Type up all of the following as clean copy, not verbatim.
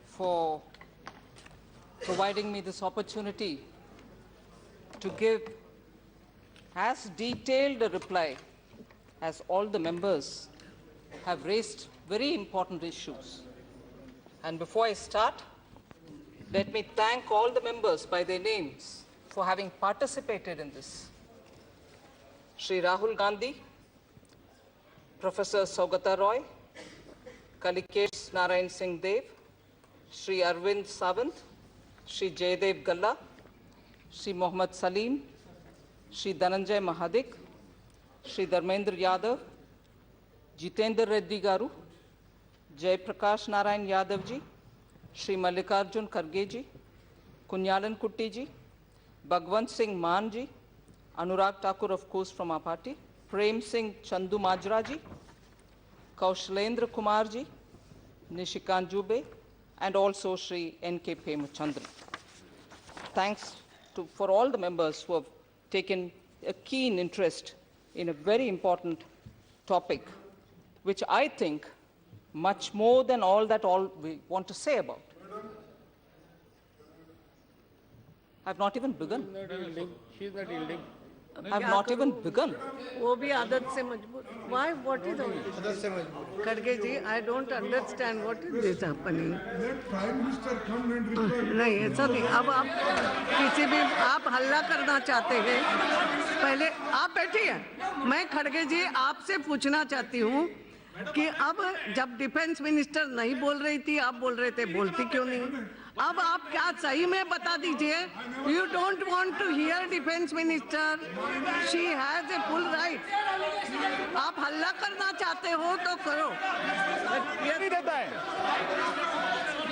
for providing me this opportunity to give as detailed a reply as all the members have raised very important issues. And before I start, let me thank all the members by their names for having participated in this. Shri Rahul Gandhi, Professor Saugata Roy, Kalikesh Narayan Singh Dev, Shri Arvind Sawant, Shri Jaydev Galla, Shri Mohammad Salim, Shri Dhananjay Mahadik, Shri Dharmendra Yadav, Jitendra Reddy Garu, Jai Prakash Narayan Yadav ji, Shri Mallikarjun Kharge ji, Kunyalan Kutti ji, Bhagwant Singh Maan ji, Anurag Thakur of course from our party, Prem Singh Chandu Majra ji, Kaushalendra Kumar ji, Nishikant Jube, and also Shri N.K. Pemachandran. Thanks for all the members who have taken a keen interest in a very important topic, which I think much more than all we want to say about. I've not even begun. She's not yielding. I've not even begun. वो भी आदत से मजबूर. Why? What is all this? आदत से मजबूर. खड़गे जी, I don't understand what is this happening. Let Prime Minister come and reply. नहीं ऐसा नहीं. अब आप किसी भी आप हल्ला करना चाहते हैं. पहले आप बैठिए. मैं खड़गे जी आपसे पूछना चाहती हूँ कि अब जब डिफेंस मिनिस्टर नहीं बोल रही थी, आप बोल रहे थे, बोलती क्यों नहीं? अब आप क्या सही में बता दीजिए. You don't want to hear defence minister. She has a full right. आप हल्ला करना चाहते हो तो करो. नहीं देता है.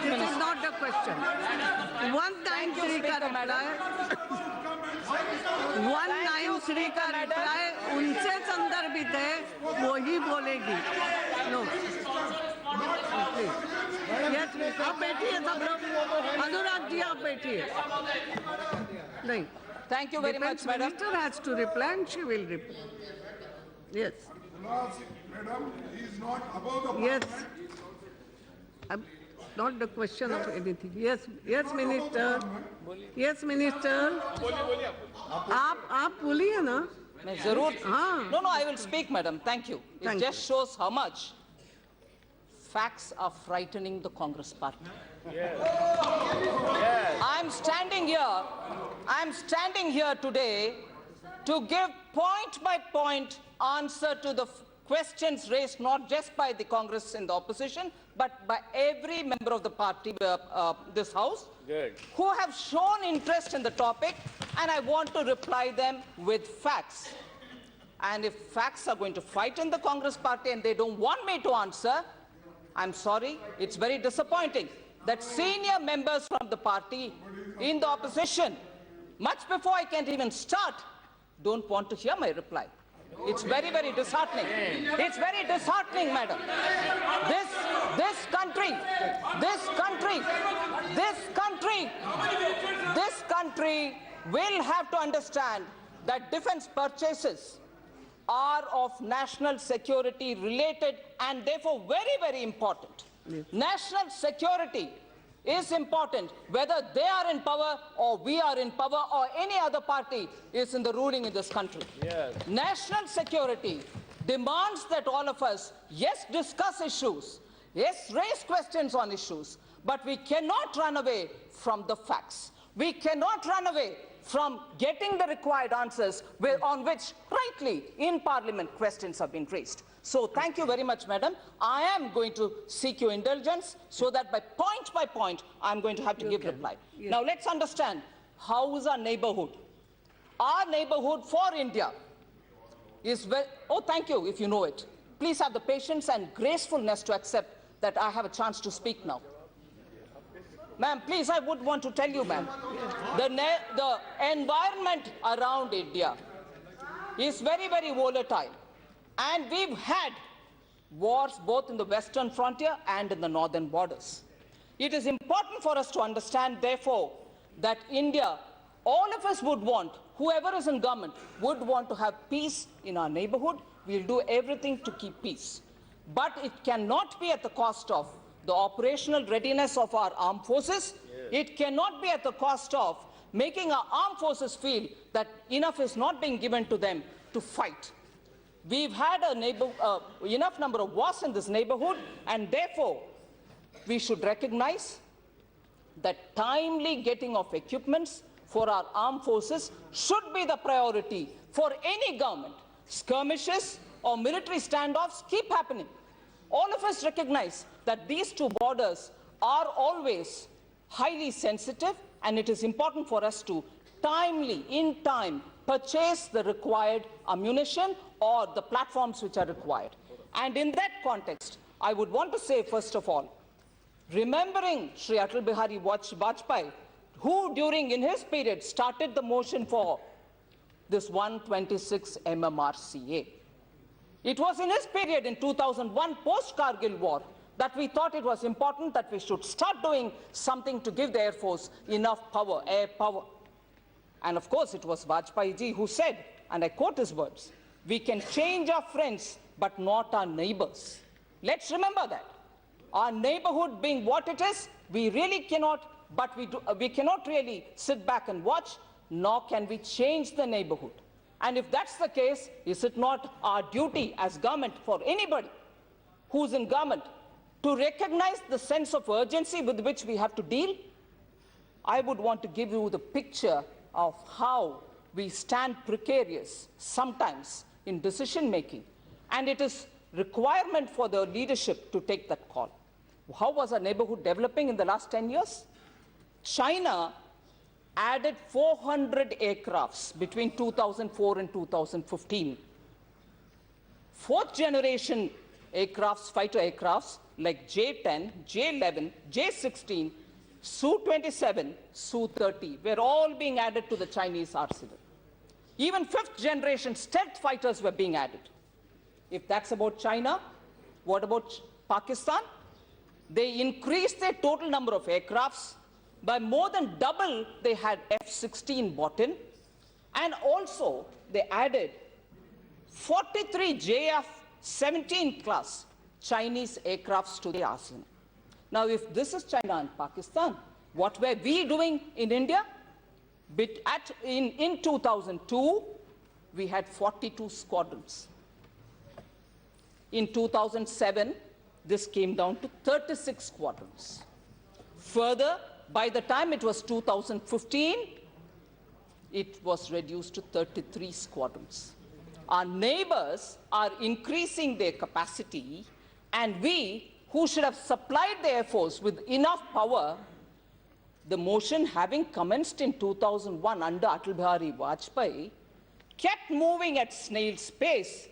This is not the question. 193 का रिप्लाई 193 का रिप्लाई उनसे संदर्भित है, वही बोलेगी. नो आप बैठिए सब लोग. अनुराग जी आप बैठिए. नहीं. Thank you very much, madam. Minister has to reply and she will reply. Yes. Madam, he is not above the Yes. Not the question of anything. Yes, yes, Minister. Yes, Minister. आप बोलिए ना. मैं जरूर. हाँ. No, I will speak, madam. Thank you. It just shows how much facts are frightening the Congress party. I'm standing here today to give point by point answer to the questions raised not just by the Congress in the opposition, but by every member of the party, this house, who have shown interest in the topic, and I want to reply them with facts. And if facts are going to frighten the Congress party and they don't want me to answer, I'm sorry, it's very disappointing that senior members from the party in the opposition, much before I can even start, don't want to hear my reply. It's very, very disheartening. It's very disheartening, madam. This country will have to understand that defense purchases are of national security related and therefore very, very important. Yes. National security is important whether they are in power or we are in power or any other party is in the ruling in this country. Yes. National security demands that all of us, yes, discuss issues, yes, raise questions on issues, but we cannot run away from the facts. We cannot run away from getting the required answers on which, rightly, in Parliament, questions have been raised. So thank you very much, madam. I am going to seek your indulgence so that by point, I'm going to have to give reply. Yes. Now let's understand, how is our neighborhood? Our neighborhood for India is thank you if you know it. Please have the patience and gracefulness to accept that I have a chance to speak now. Ma'am, please, I would want to tell you, ma'am, the environment around India is very, very volatile. And we've had wars both in the western frontier and in the northern borders. It is important for us to understand, therefore, that India, all of us would want, whoever is in government, would want to have peace in our neighborhood. We'll do everything to keep peace. But it cannot be at the cost of the operational readiness of our armed forces. It cannot be at the cost of making our armed forces feel that enough is not being given to them to fight. We've had enough number of wars in this neighborhood, and therefore we should recognize that timely getting of equipments for our armed forces should be the priority for any government. Skirmishes or military standoffs keep happening. All of us recognize that these two borders are always highly sensitive, and it is important for us to timely, in time, purchase the required ammunition or the platforms which are required. And in that context, I would want to say, first of all, remembering Sri Atal Bihari Vajpayee, who in his period started the motion for this 126 MMRCA. It was in his period in 2001, post-Kargil war, that we thought it was important that we should start doing something to give the Air Force enough power, air power. And of course, it was Vajpayee ji who said, and I quote his words, "We can change our friends, but not our neighbors." Let's remember that. Our neighborhood being what it is, we really cannot, we cannot really sit back and watch, nor can we change the neighborhood. And if that's the case, is it not our duty as government, for anybody who's in government, to recognize the sense of urgency with which we have to deal? I would want to give you the picture of how we stand precarious sometimes in decision making, and it is requirement for the leadership to take that call. How was our neighborhood developing in the last 10 years? China added 400 aircrafts between 2004 and 2015. Fourth generation aircrafts, fighter aircrafts like J-10, J-11, J-16, Su-27, Su-30 were all being added to the Chinese arsenal. Even fifth generation stealth fighters were being added. If that's about China, what about Pakistan? They increased their total number of aircrafts by more than double. They had F-16 bought in, and also they added 43 JF-17 class Chinese aircrafts to the arsenal. Now, if this is China and Pakistan, what were we doing in India? In 2002, we had 42 squadrons. In 2007, this came down to 36 squadrons. Further, by the time it was 2015, it was reduced to 33 squadrons. Our neighbors are increasing their capacity, and we, who should have supplied the Air Force with enough power, the motion having commenced in 2001 under Atal Bihari Vajpayee, kept moving at snail's pace,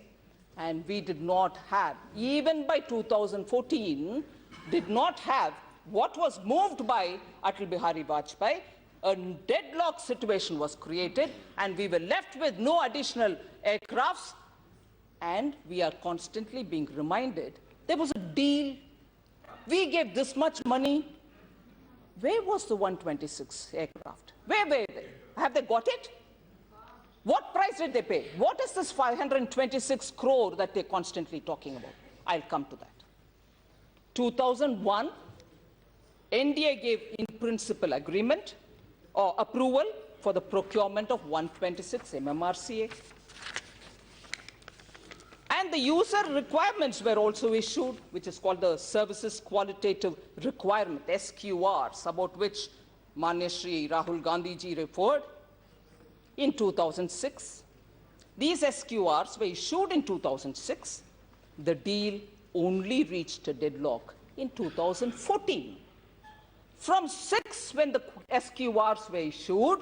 and we did not have, even by 2014, did not have what was moved by Atal Bihari Vajpayee. A deadlock situation was created, and we were left with no additional aircrafts, and we are constantly being reminded there was a deal. We gave this much money. Where was the 126 aircraft? Where were they? Have they got it? What price did they pay? What is this 526 crore that they're constantly talking about? I'll come to that. 2001, NDA gave in principle agreement or approval for the procurement of 126 MMRCA. And the user requirements were also issued, which is called the Services Qualitative Requirement, SQRs, about which Manya Shri Rahul Gandhi ji referred in 2006. These SQRs were issued in 2006. The deal only reached a deadlock in 2014. From 6, when the SQRs were issued,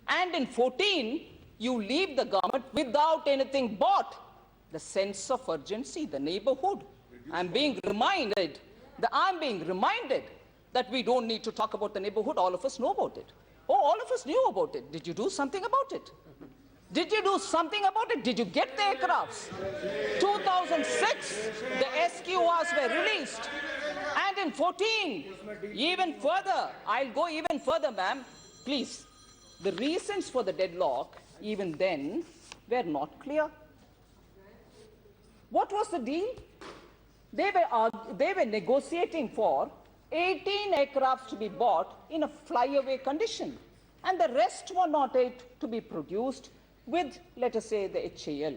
and in 14, you leave the government without anything bought. The sense of urgency, the neighborhood. I'm being reminded that we don't need to talk about the neighborhood. All of us know about it. Oh, all of us knew about it. Did you do something about it? Did you do something about it? Did you get the aircrafts? 2006, the SQRs were released. And in 14, even further, I'll go even further, ma'am, please. The reasons for the deadlock, even then, were not clear. What was the deal? They were negotiating for 18 aircrafts to be bought in a flyaway condition, and the rest 108 to be produced with, let us say, the HAL.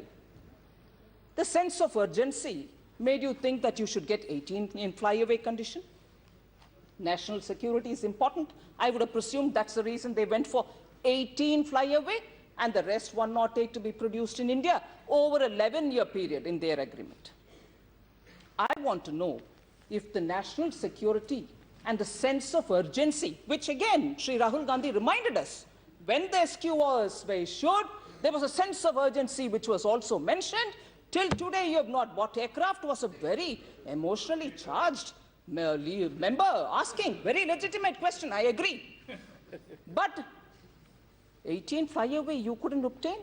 The sense of urgency made you think that you should get 18 in flyaway condition? National security is important. I would have presumed that's the reason they went for 18 flyaway and the rest 108 to be produced in India over an 11-year period in their agreement. I want to know if the national security and the sense of urgency, which again, Sri Rahul Gandhi reminded us, when the SQRs were issued, there was a sense of urgency which was also mentioned. Till today, you have not bought aircraft was a very emotionally charged member asking. Very legitimate question, I agree. But 18 flyaway you couldn't obtain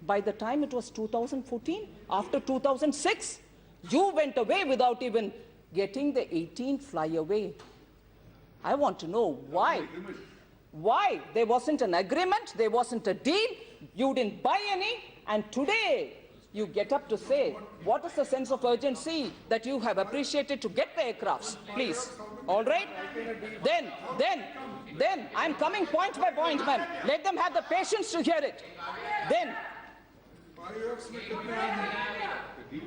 by the time it was 2014. After 2006, you went away without even getting the 18 flyaway. I want to know why. Why? There wasn't an agreement, there wasn't a deal, you didn't buy any, and today you get up to say, what is the sense of urgency that you have appreciated to get the aircrafts? Please. All right? Then, I'm coming point by point, ma'am. Let them have the patience to hear it. Then,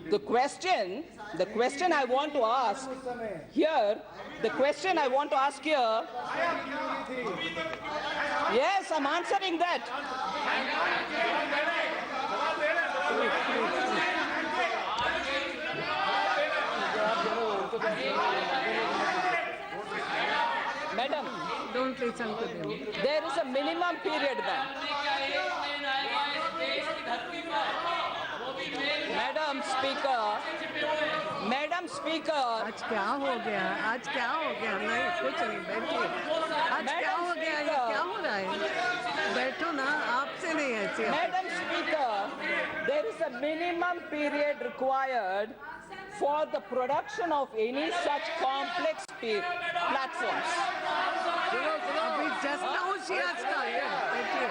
the question I want to ask here, yes, I'm answering that. Madam, Don't listen to them. there is a minimum period, ma'am. Madam Speaker, आज क्या हो गया? आज क्या हो गया? नहीं, कुछ नहीं, बैठिए। आज क्या हो गया? ये क्या हो रहा है? बैठो ना, आपसे नहीं ऐसे। Madam Speaker, there is a minimum period required for the production of any such complex platforms. अभी just now she has started. बैठिए।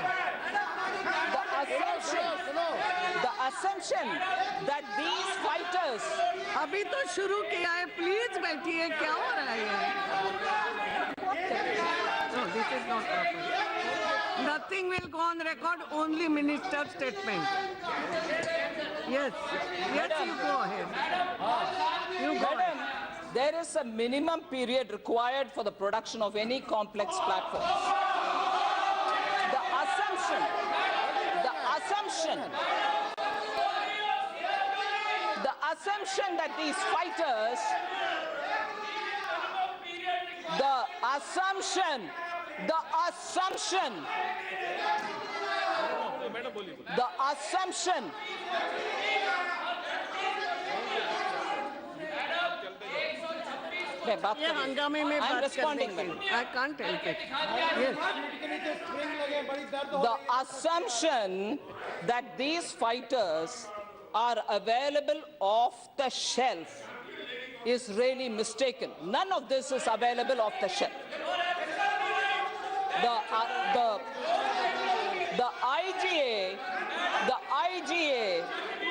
The assumption that these fighters, अभी तो शुरू किया है, प्लीज बैठिए। क्या हो रहा है? No, this is not proper. Nothing will go on record, only minister's statement. Yes, Madam. you go ahead. You go ahead. Madam, there is a minimum period required for the production of any complex platforms. The assumption that these fighters, ये हंगामे में I'm बात responding, करने madam. की। I can't help it. Yes. The assumption that these fighters are available off the shelf is really mistaken. None of this is available off the shelf. The IGA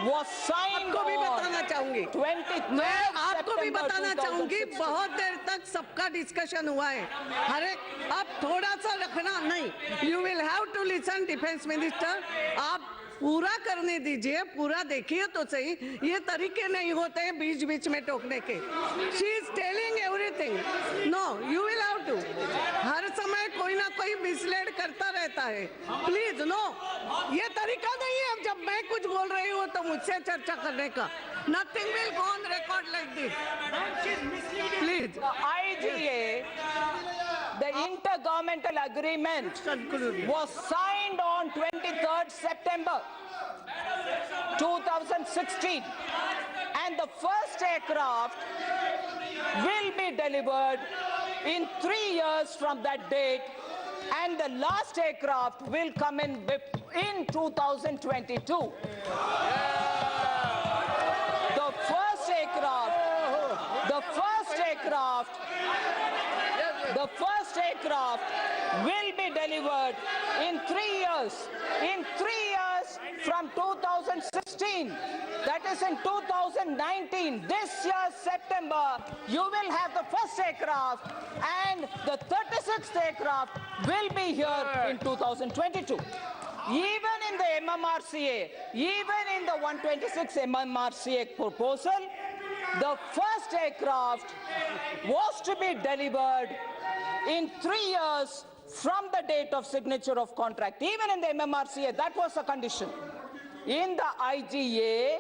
was signed आपको भी बताना on चाहूंगी 23rd मैं आपको भी September बताना चाहूंगी 2016. बहुत देर तक सबका डिस्कशन हुआ है हर एक आप थोड़ा सा रखना नहीं you will have to listen defence minister आप पूरा करने दीजिए पूरा देखिए तो सही ये तरीके नहीं होते हैं बीच बीच में टोकने के she is telling everything no you will have to हर समय कोई ना कोई मिसलेड करता रहता है प्लीज नो ये तरीका नहीं है जब मैं कुछ बोल रही हूँ तो मुझसे चर्चा करने का nothing will go on record like this please The IGA, the intergovernmental agreement, was signed on 23rd September 2016, and the first aircraft will be delivered in 3 years from that date, and the last aircraft will come in 2022. The first aircraft will be delivered in 3 years. In 3 years from 2016, that is in 2019, this year September, you will have the first aircraft and the 36th aircraft will be here in 2022. Even in the MMRCA, even in the 126 MMRCA proposal, the first aircraft was to be delivered in 3 years from the date of signature of contract. Even in the MMRCA, that was a condition. In the IGA,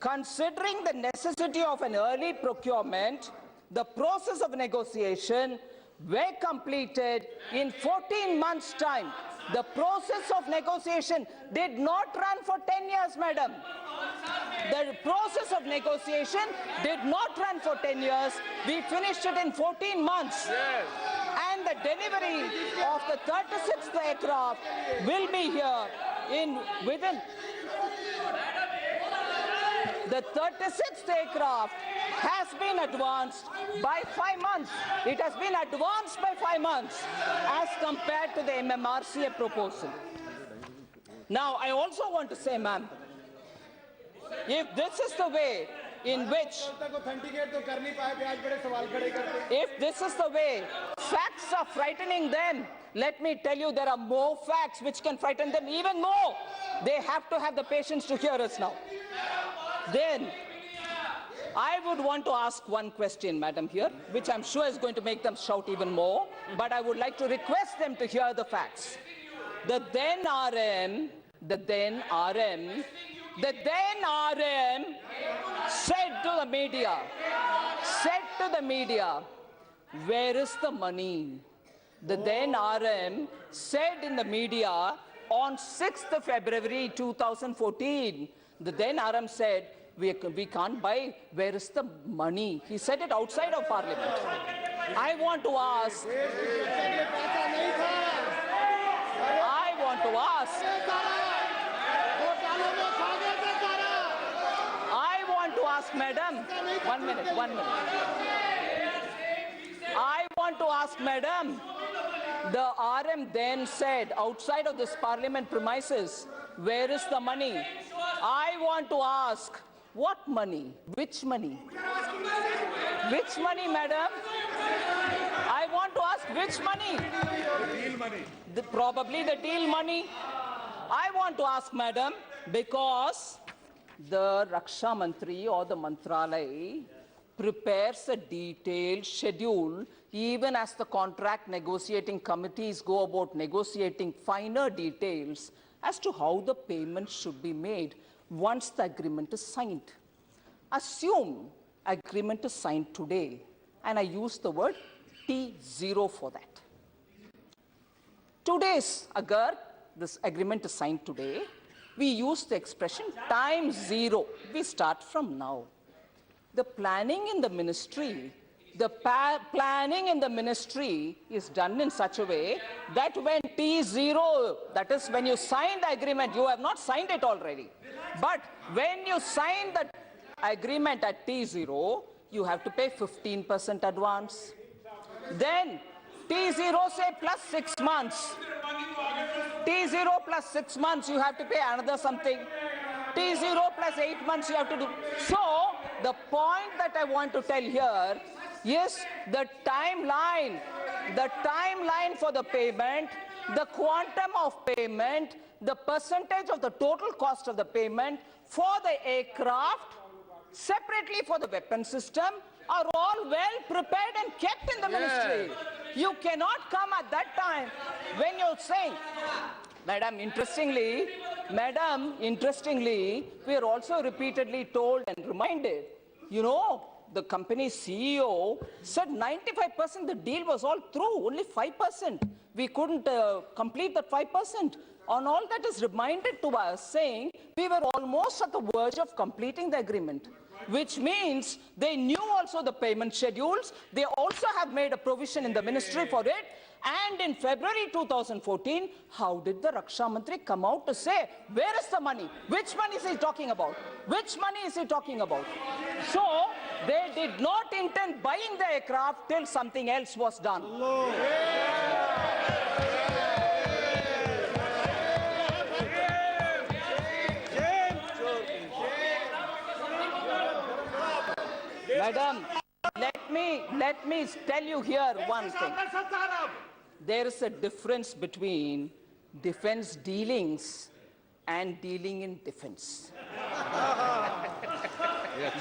considering the necessity of an early procurement, the process of negotiation were completed in 14 months' time. The process of negotiation did not run for 10 years, madam. The process of negotiation did not run for 10 years. We finished it in 14 months. Yes. And the delivery of the 36th aircraft will be here within. The 36th aircraft has been advanced by 5 months. It has been advanced by 5 months as compared to the MMRCA proposal. Now, I also want to say, ma'am, if this is the way in which, if this is the way facts are frightening them, let me tell you there are more facts which can frighten them even more. They have to have the patience to hear us now. Then, I would want to ask one question, madam, here, which I'm sure is going to make them shout even more, but I would like to request them to hear the facts. The then RM said to the media, where is the money? The then RM said in the media on 6th of February 2014, the then RM said, we can't buy, where is the money? He said it outside of Parliament. I want to ask, madam, 1 minute. I want to ask, madam, the RM then said outside of this Parliament premises, where is the money? I want to ask, what money? Which money? Which money, madam? I want to ask which money? The deal money. Probably the deal money. I want to ask, madam, because the Raksha Mantri or the Mantralaya prepares a detailed schedule even as the contract negotiating committees go about negotiating finer details as to how the payment should be made once the agreement is signed. Assume agreement is signed today, and I use the word T0 for that. This agreement is signed today, we use the expression time zero. We start from now. The planning in the ministry, is done in such a way that when T0, that is when you sign the agreement, you have not signed it already. But when you sign the agreement at T0, you have to pay 15% advance. Then T0 say plus 6 months. T0 plus 6 months, you have to pay another something. T0 plus 8 months, you have to do. So, the point that I want to tell here is the timeline for the payment, the quantum of payment, the percentage of the total cost of the payment for the aircraft, separately for the weapon system, are all well prepared and kept in the ministry. You cannot come at that time when you're saying, Madam, interestingly, we are also repeatedly told and reminded, you know, the company's CEO said 95% the deal was all through, only 5%. We couldn't complete that 5%. On all that is reminded to us saying we were almost at the verge of completing the agreement, which means they knew also the payment schedules. They also have made a provision in the ministry for it. And in February 2014, how did the Raksha Mantri come out to say, where is the money? Which money is he talking about? Which money is he talking about? So, they did not intend buying the aircraft till something else was done. Madam, let me tell you here one thing. There is a difference between defense dealings and dealing in defense.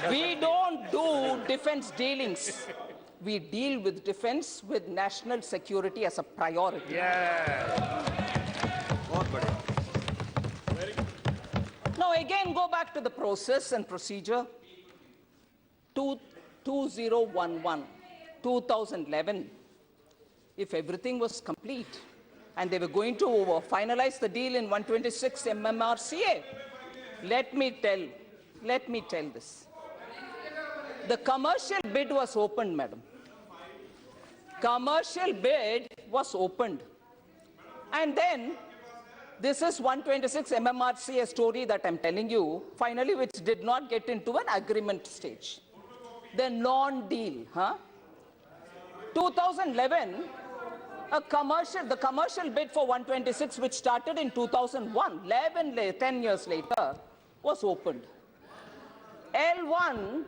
We don't do defense dealings. We deal with defense with national security as a priority. Now again go back to the process and procedure. 2011, if everything was complete and they were going to finalize the deal in 126 MMRCA, let me tell this. The commercial bid was opened, madam. Commercial bid was opened. And then, this is 126 MMRCA story that I'm telling you, finally which did not get into an agreement stage. The non-deal, 2011, the commercial bid for 126, which started in 2001, 10 years later, was opened. L1,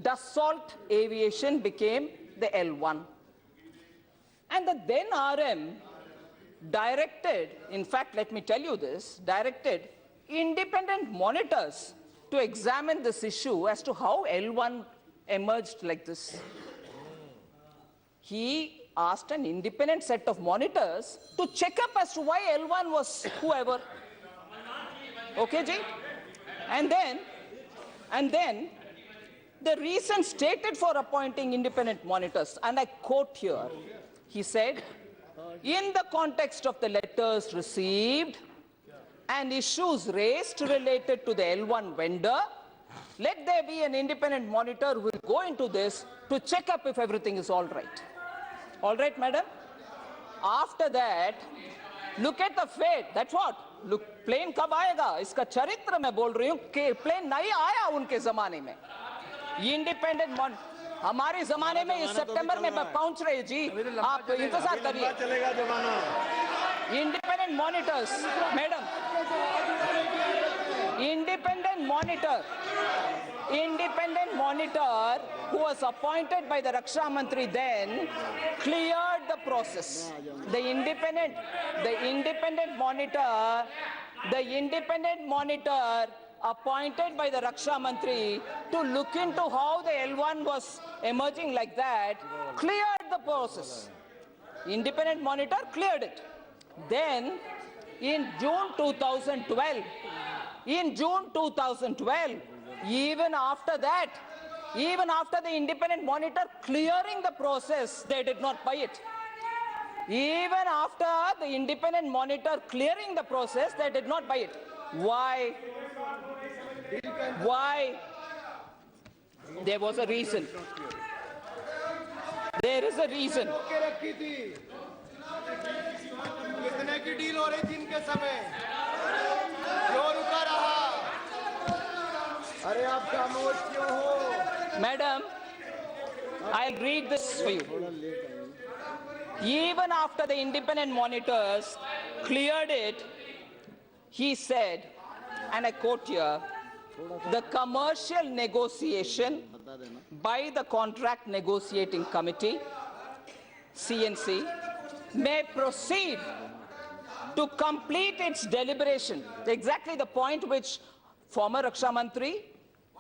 Dassault Aviation became the L1. And the then RM directed, in fact, let me tell you this, directed independent monitors to examine this issue as to how L1 emerged like this. He asked an independent set of monitors to check up as to why L1 was whoever. Okay, Ji? And then the reason stated for appointing independent monitors, and I quote here, he said, in the context of the letters received and issues raised related to the L1 vendor, let there be an independent monitor who will go into this to check up if everything is all right. All right, madam? After that, look at the fate. That's what? Look, plane कब आएगा? इसका चरित्र मैं बोल रही हूँ कि plane नहीं आया उनके ज़माने में. Independent mon, हमारे ज़माने में इस सितंबर में पहुँच रहे जी. आप इंतज़ार करिए. Independent monitors, madam. Independent monitor who was appointed by the Raksha Mantri then cleared the process. The independent monitor appointed by the Raksha Mantri to look into how the L1 was emerging like that cleared the process. Independent monitor cleared it. Then in June 2012, even after that, even after the independent monitor clearing the process, they did not buy it. Even after the independent monitor clearing the process, they did not buy it. Why? Why? There was a reason. There is a reason. कितने की deal हो रही थी इनके समय क्यों रुका रहा अरे आप खामोश क्यों हो Madam, I'll read this for you. Even after the independent monitors cleared it, he said, and I quote here, the commercial negotiation by the Contract Negotiating Committee, CNC, may proceed to complete its deliberation. Exactly the point which former Raksha Mantri,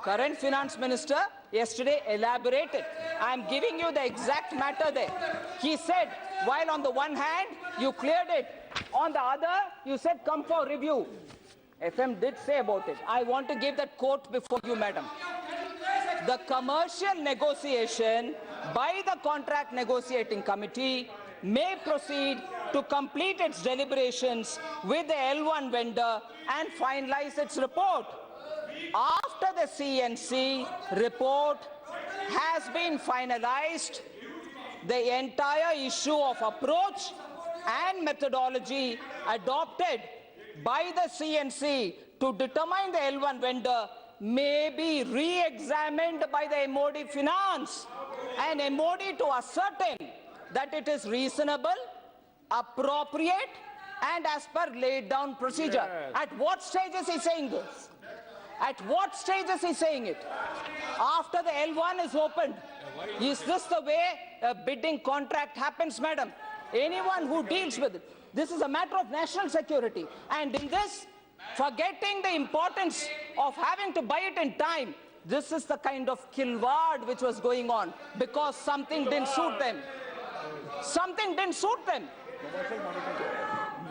current Finance Minister, yesterday elaborated. I am giving you the exact matter there. He said, while on the one hand, you cleared it, on the other, you said, come for review. FM did say about it. I want to give that quote before you, madam. The commercial negotiation by the Contract Negotiating Committee may proceed to complete its deliberations with the L1 vendor and finalize its report. After the CNC report has been finalized, the entire issue of approach and methodology adopted by the CNC to determine the L1 vendor may be re-examined by the MOD Finance and MOD to ascertain that it is reasonable, appropriate, and as per laid down procedure. Yes. At what stage is he saying this? At what stage is he saying it? After the L1 is opened. Is this the way a bidding contract happens, madam? Anyone who deals with it. This is a matter of national security. And in this, forgetting the importance of having to buy it in time, this is the kind of kilward which was going on because something didn't suit them. Something didn't suit them.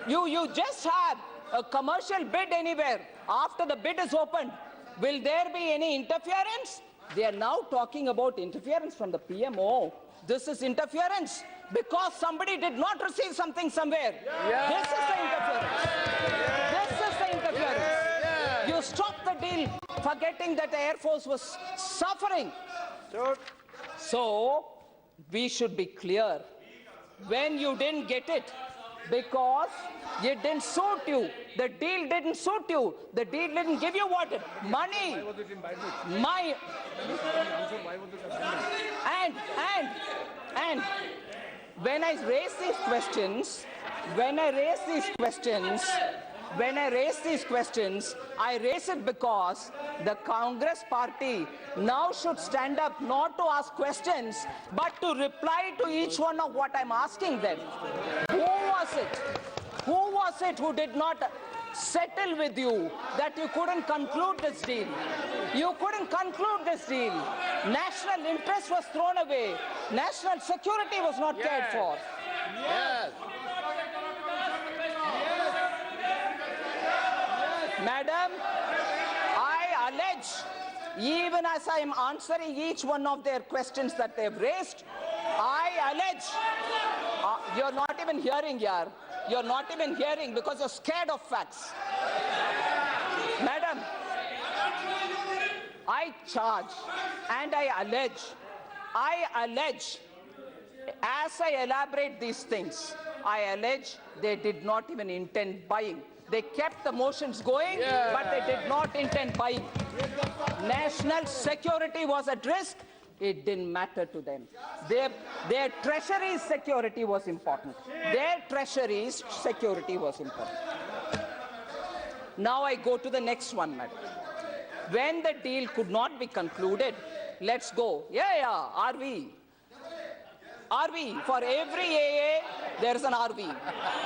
You just have a commercial bid anywhere. After the bid is opened, will there be any interference? They are now talking about interference from the PMO. This is interference because somebody did not receive something somewhere. This is the interference. This is the interference. You stop the deal forgetting that the Air Force was suffering. So, we should be clear. When you didn't get it, because it didn't suit you, the deal didn't suit you, the deal didn't give you what? Money. And when I raise these questions, I raise it because the Congress party now should stand up not to ask questions, but to reply to each one of what I'm asking them. Who was it? Who was it who did not settle with you that you couldn't conclude this deal? You couldn't conclude this deal. National interest was thrown away. National security was not cared for. Yes. Madam, I allege, even as I am answering each one of their questions that they've raised, I allege, you're not even hearing, yaar. You're not even hearing because you're scared of facts. Madam, I charge and I allege, as I elaborate these things, I allege they did not even intend buying. They kept the motions going, but they did not intend buying. National security was at risk. It didn't matter to them. Their treasury's security was important. Their treasury's security was important. Now I go to the next one, madam. When the deal could not be concluded, let's go. RV. RV. For every AA, there is an RV.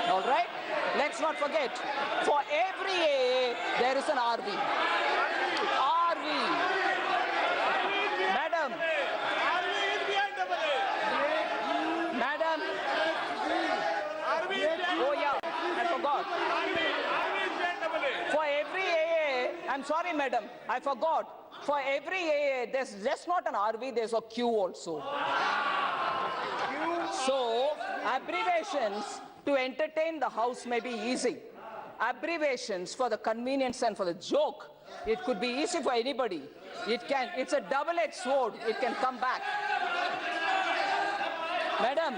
All right? Let's not forget. For every AA, there is an RV. RV. Madam. Madam. Oh yeah, I forgot. For every AA, I'm sorry, madam, I forgot. For every AA, there's just not an RV, there's a queue also. So, abbreviations to entertain the House may be easy. Abbreviations for the convenience and for the joke, it could be easy for anybody. It's a double-edged sword, it can come back. Madam,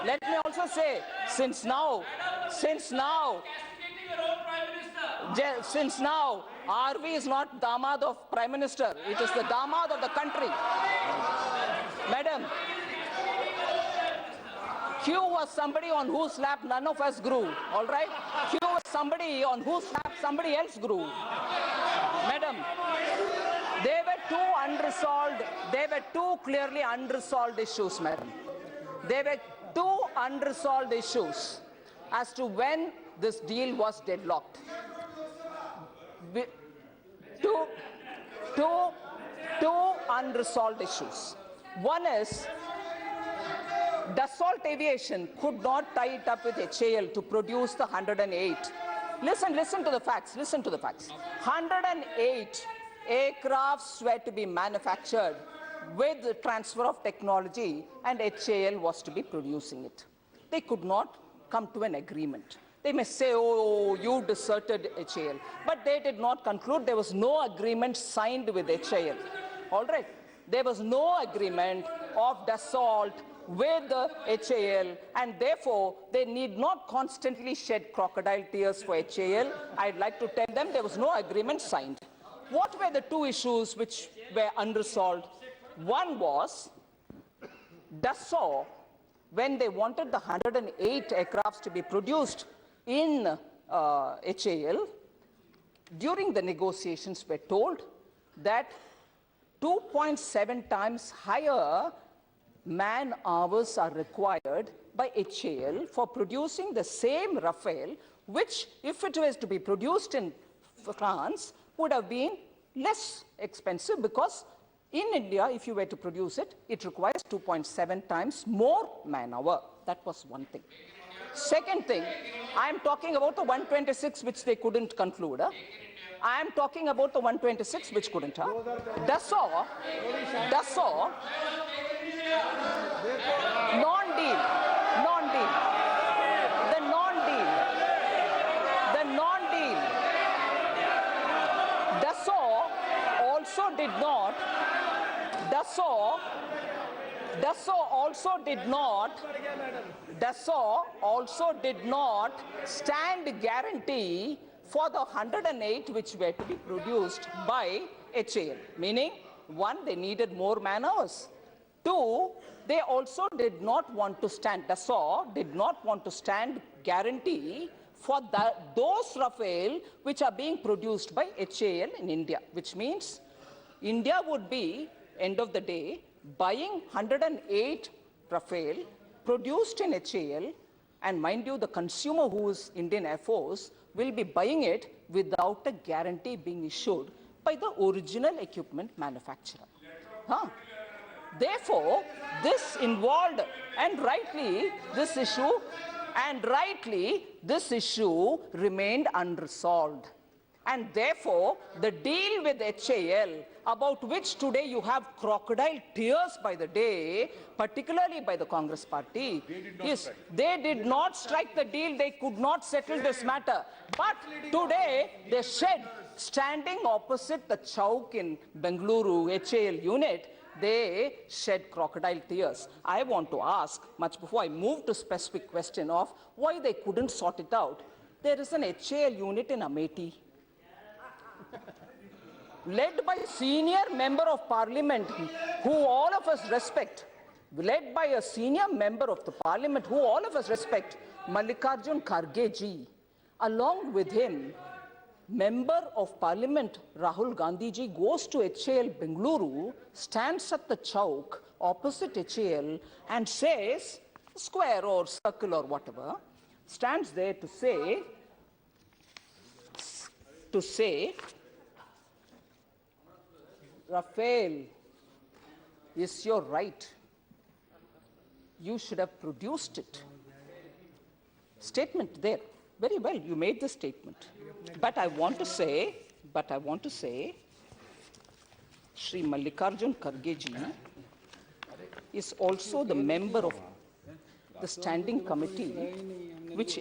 let me also say, since now, RV is not Damad of Prime Minister, it is the Damad of the country. Madam, Q was somebody on whose lap none of us grew, all right? Q was somebody on whose lap somebody else grew. Madam, they were two clearly unresolved issues, madam. There were two unresolved issues as to when this deal was deadlocked. Two unresolved issues. One is, Dassault Aviation could not tie it up with HAL to produce the 108. Listen to the facts. 108 aircrafts were to be manufactured with the transfer of technology, and HAL was to be producing it. They could not come to an agreement. They may say, oh, you deserted HAL. But they did not conclude. There was no agreement signed with HAL. All right? There was no agreement of Dassault with the HAL, and therefore they need not constantly shed crocodile tears for HAL. I'd like to tell them there was no agreement signed. What were the two issues which were unresolved? One was Dassault, when they wanted the 108 aircrafts to be produced in HAL, during the negotiations were told that 2.7 times higher man hours are required by HAL for producing the same Rafale, which, if it was to be produced in France, would have been less expensive, because in India, if you were to produce it, it requires 2.7 times more man-hour. That was one thing. Second thing, I am talking about the 126 which they couldn't conclude. I am talking about the 126 which couldn't. Dassault, non-deal, the non-deal. Dassault also did not stand guarantee for the 108 which were to be produced by HAL. Meaning, one, they needed more man hours. Two, they also did not want to stand, Dassault did not want to stand guarantee for those Rafale which are being produced by HAL in India, which means India would be, end of the day, buying 108 Rafale produced in HAL, and mind you, the consumer, who is Indian Air Force, will be buying it without a guarantee being issued by the original equipment manufacturer. Therefore, this involved, and rightly this issue remained unresolved. And therefore, the deal with HAL, about which today you have crocodile tears by the day, particularly by the Congress party, they did not strike the deal, they could not settle this matter. But today, they shed, standing opposite the Chowk in Bengaluru HAL unit, they shed crocodile tears. I want to ask, much before I move to specific question of why they couldn't sort it out, there is an HAL unit in Amethi, led by a senior member of parliament who all of us respect, Mallikarjun Kharge ji. Along with him, member of parliament Rahul Gandhi ji goes to HAL Bengaluru, stands at the Chowk opposite HAL and says, square or circle or whatever, stands there to say, Rafale is your right. You should have produced it. Statement there. Very well, you made the statement. But I want to say, Shri Mallikarjun Kharge ji is also the member of the standing committee which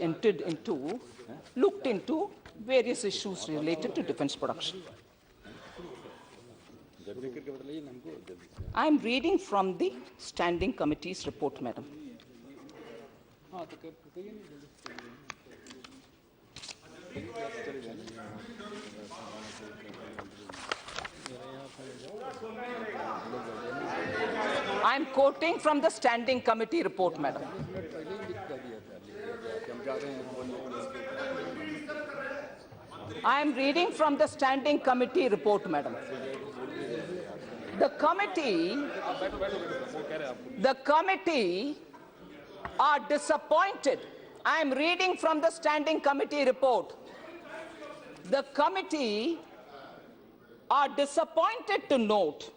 looked into various issues related to defense production. I am reading from the standing committee's report, madam. I am quoting from the standing committee report, madam. I am reading from the standing committee report, madam. The committee are disappointed. I am reading from the standing committee report. The committee are disappointed to note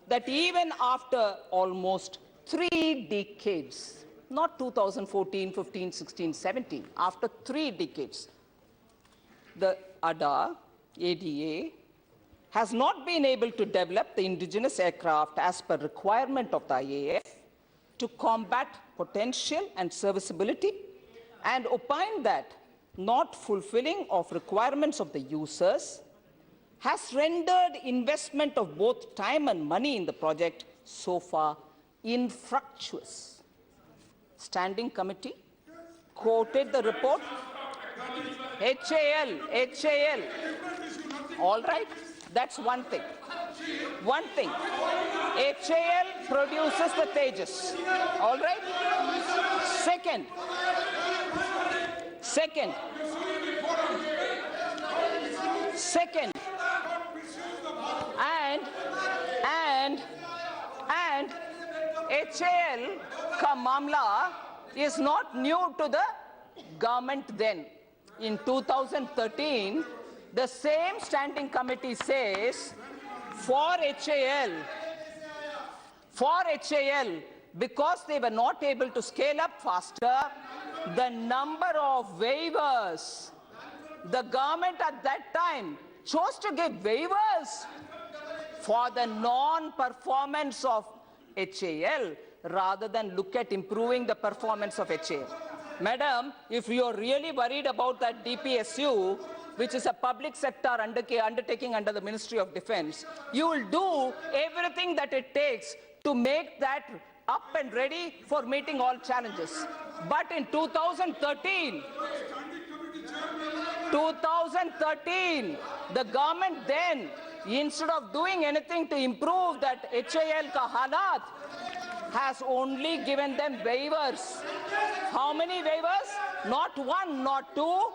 that even after almost 3 decades, not 2014, 15, 16, 17, after 3 decades, the ADA has not been able to develop the indigenous aircraft as per requirement of the IAF to combat potential and serviceability, and opine that not fulfilling of requirements of the users has rendered investment of both time and money in the project so far infructuous. Standing committee quoted the report. HAL. All right, that's one thing. HAL produces the Tejas. All right. Second, Second, and HAL ka mamla is not new to the government then. In 2013, the same standing committee says for HAL, because they were not able to scale up faster, the number of waivers, the government at that time chose to give waivers for the non-performance of HAL rather than look at improving the performance of HAL. Madam, if you are really worried about that DPSU, which is a public sector undertaking under the Ministry of Defense, you will do everything that it takes to make that up and ready for meeting all challenges. But in 2013, the government then, instead of doing anything to improve that HAL ka halat, has only given them waivers. How many waivers? Not one, not two.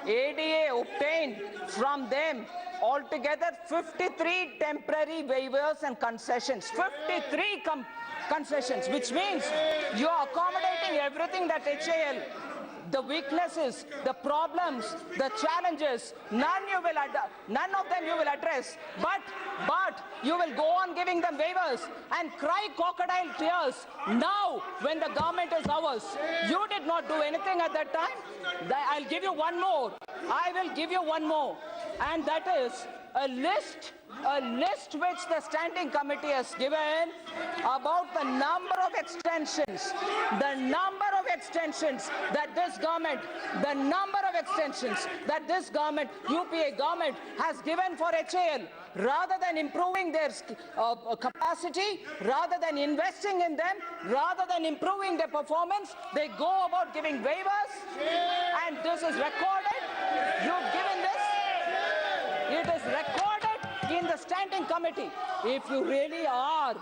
ADA obtained from them altogether 53 temporary waivers and concessions. 53 concessions, which means you are accommodating everything that HAL, the weaknesses, the problems, the challenges, none of them you will address, but you will go on giving them waivers and cry crocodile tears now when the government is ours. You did not do anything at that time. I'll give you one more. I will give you one more, and that is a list which the standing committee has given about the number of extensions that this government, UPA government has given for HAL. Rather than improving their capacity, rather than investing in them, rather than improving their performance, they go about giving waivers, and this is recorded. You've given this. It is recorded in the standing committee. If you really are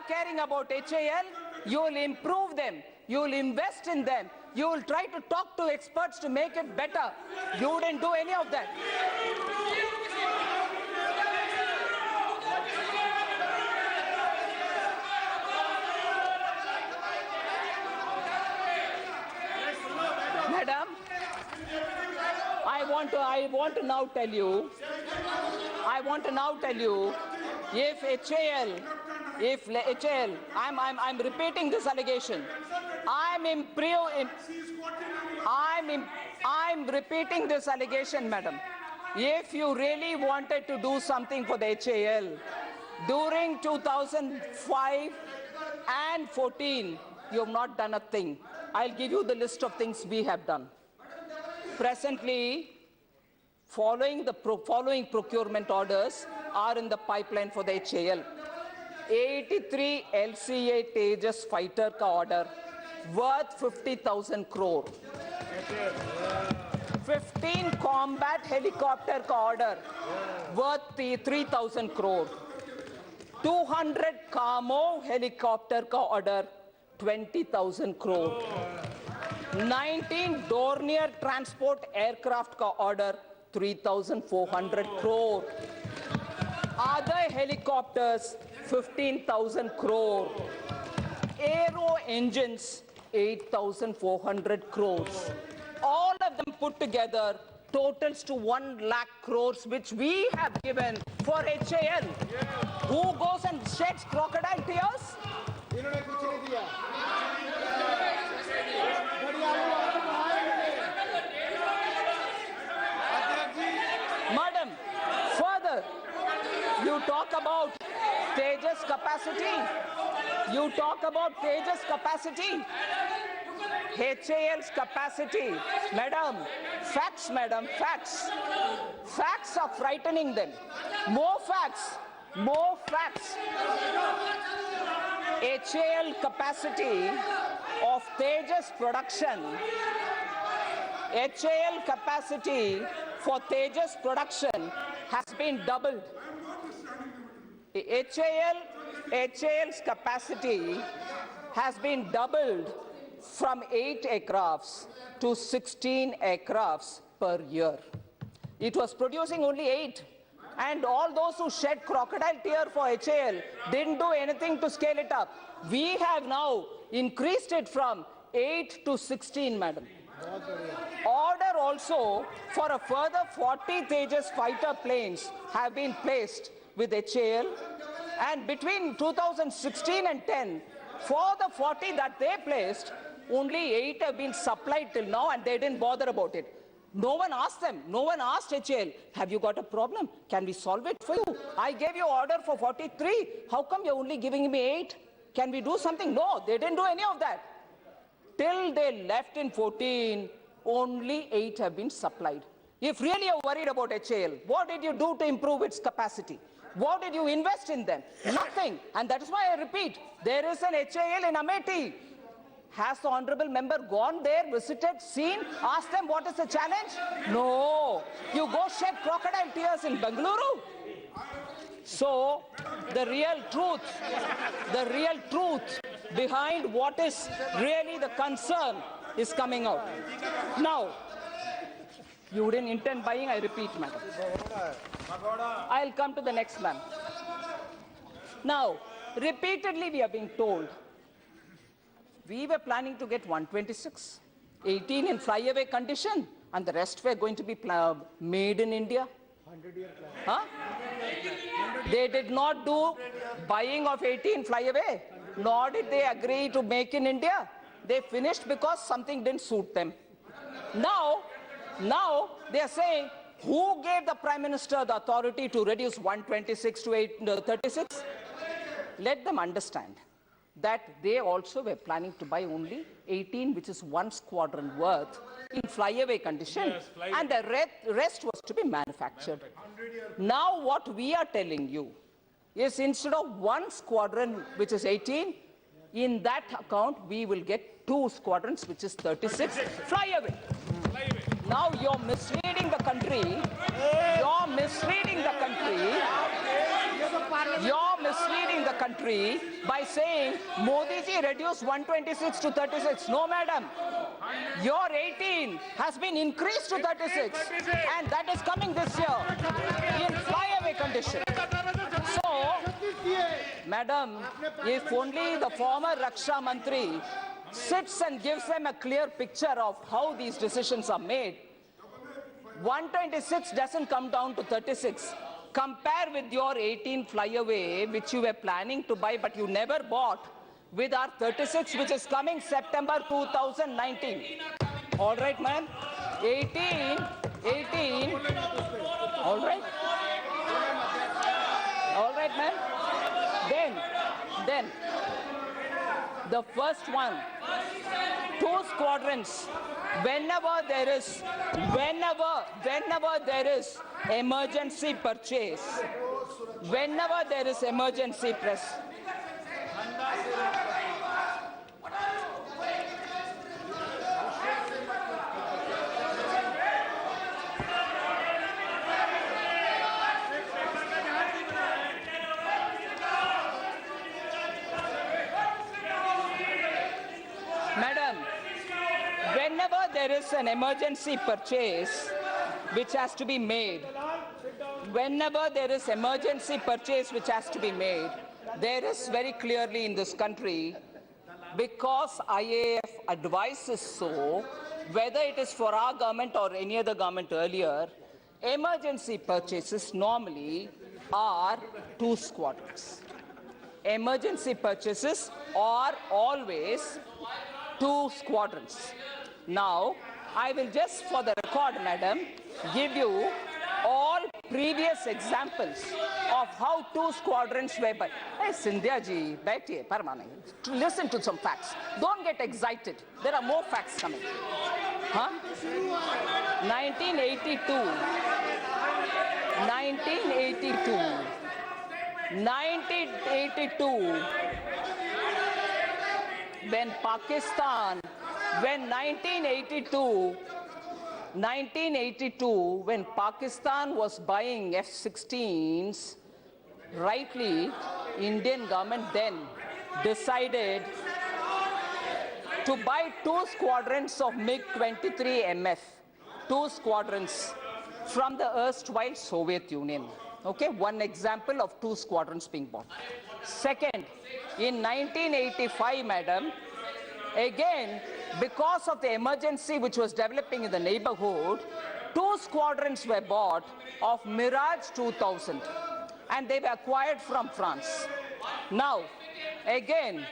caring about HAL, you will improve them. You will invest in them. You will try to talk to experts to make it better. You didn't do any of that. Madam, I want to now tell you, if HAL, I'm repeating this allegation. I'm repeating this allegation, madam. If you really wanted to do something for the HAL, during 2005 and 14, you have not done a thing. I'll give you the list of things we have done. Presently, following procurement orders are in the pipeline for the HAL. 83 LCA Tejas fighter ka order worth 50,000 crore. 15 combat helicopter ka order worth 3,000 crore. 200 Camo helicopter ka order 20,000 crore. 19 Dornier transport aircraft ka order 3,400 crore. Other helicopters 15,000 crore. Aero engines 8,400 crores. All of them put together totals to 1 lakh crores, which we have given for HAL. Who goes and sheds crocodile tears? इन्होंने कुछ नहीं दिया Madam, further, you talk about Tejas capacity. HAL's capacity. Madam, facts. Facts are frightening them. More facts. HAL capacity of Tejas production. HAL capacity for Tejas production has been doubled. HAL's capacity has been doubled from 8 aircrafts to 16 aircrafts per year. It was producing only 8. And all those who shed crocodile tear for HAL didn't do anything to scale it up. We have now increased it from 8 to 16, madam. Order also for a further 40 Tejas fighter planes have been placed with HAL. And between 2016 and 10, for the 40 that they placed, only 8 have been supplied till now, and they didn't bother about it. No one asked them. No one asked HAL, have you got a problem? Can we solve it for you? I gave you order for 43. How come you're only giving me 8? Can we do something? No, they didn't do any of that. Till they left in 14, only 8 have been supplied. If really you're worried about HAL, what did you do to improve its capacity? What did you invest in them? Nothing. And that is why I repeat, there is an HAL in Amethi. Has the honorable member gone there, visited, seen, asked them what is the challenge? No. You go shed crocodile tears in Bengaluru. So, the real truth behind what is really the concern is coming out. Now, you didn't intend buying, I repeat, madam. I'll come to the next man. Now, repeatedly we are being told, we were planning to get 126, 18 in flyaway condition, and the rest were going to be made in India. 100-year plan. Huh? They did not do buying of 18 flyaway, nor did they agree to make in India. They finished because something didn't suit them. Now they are saying, who gave the Prime Minister the authority to reduce 126 to 36? Let them understand that they also were planning to buy only 18, which is 1 squadron worth, in flyaway condition, yes, and the rest was to be manufactured. Now what we are telling you is, instead of 1 squadron, which is 18, in that account we will get 2 squadrons, which is 36, flyaway. Now you're misleading the country. You're misleading the country. You're misleading the country by saying Modi ji reduced 126 to 36. No, madam. Your 18 has been increased to 36, and that is coming this year in flyaway condition. So, madam, if only the former Raksha Mantri sits and gives them a clear picture of how these decisions are made, 126 doesn't come down to 36. Compare with your 18 flyaway, which you were planning to buy, but you never bought, with our 36, which is coming September 2019. All right, ma'am? 18, all right? All right, ma'am? Then, the first one, 2 squadrons, whenever there is emergency purchase, whenever there is emergency press, madam, whenever there is an emergency purchase which has to be made, there is very clearly in this country, because IAF advises so, whether it is for our government or any other government earlier, emergency purchases normally are 2 squadrons. Emergency purchases are always 2 squadrons. Now, I will just, for the record, madam, give you all previous examples of how 2 squadrons were by. Hey, Sindhya ji, baithiye, Parmani. Listen to some facts. Don't get excited. There are more facts coming. Huh? 1982, when 1982, when Pakistan was buying F-16s, rightly, Indian government then decided to buy 2 squadrons of MiG-23 MF. 2 squadrons from the erstwhile Soviet Union. Okay, one example of 2 squadrons being bought. Second, in 1985, madam, again, because of the emergency which was developing in the neighborhood, 2 squadrons were bought of Mirage 2000 and they were acquired from France. Now, again,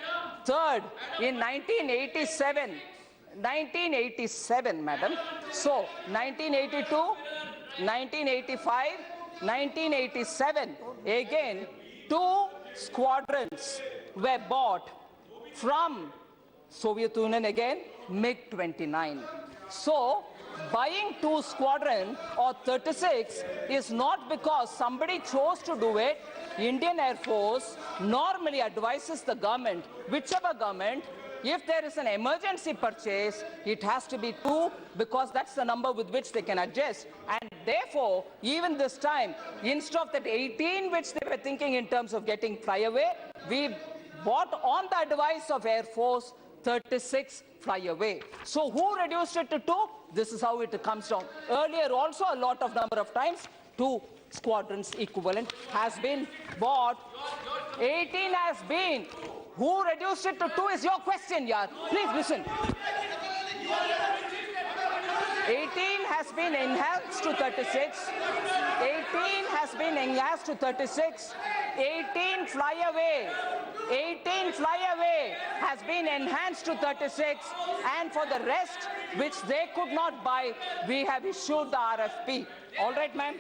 third, in 1987, madam, so 1982, 1985, 1987, again, 2 squadrons were bought from Soviet Union again, MiG-29. So, buying 2 squadron or 36 is not because somebody chose to do it. Indian Air Force normally advises the government, whichever government, if there is an emergency purchase, it has to be 2 because that's the number with which they can adjust. And therefore, even this time, instead of that 18 which they were thinking in terms of getting flyaway, we bought on the advice of Air Force 36 flyaway. So who reduced it to 2? This is how it comes down. Earlier also a lot of number of times 2 squadrons equivalent has been bought. 18 has been. Who reduced it to 2 is your question, yaar. Please listen. 18 has been enhanced to 36. 18 has been enhanced to 36. 18 flyaway. 18 flyaway has been enhanced to 36. And for the rest, which they could not buy, we have issued the RFP. All right, ma'am?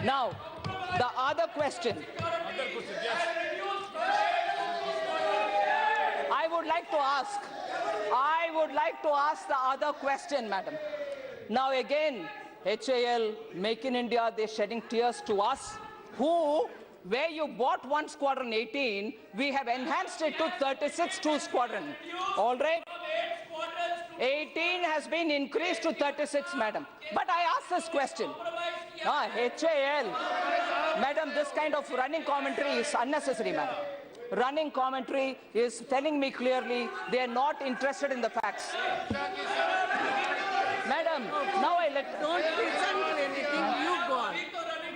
Now, the other question. I would like to ask the other question, madam. Now again, HAL, Make in India, they're shedding tears to us, where you bought 1 squadron 18, we have enhanced it to 36 2 squadron. All right? 18 has been increased to 36, madam. But I ask this question. HAL, madam, this kind of running commentary is unnecessary, madam. Running commentary is telling me clearly they are not interested in the facts. Madam, now I let... Don't listen to anything, you go on.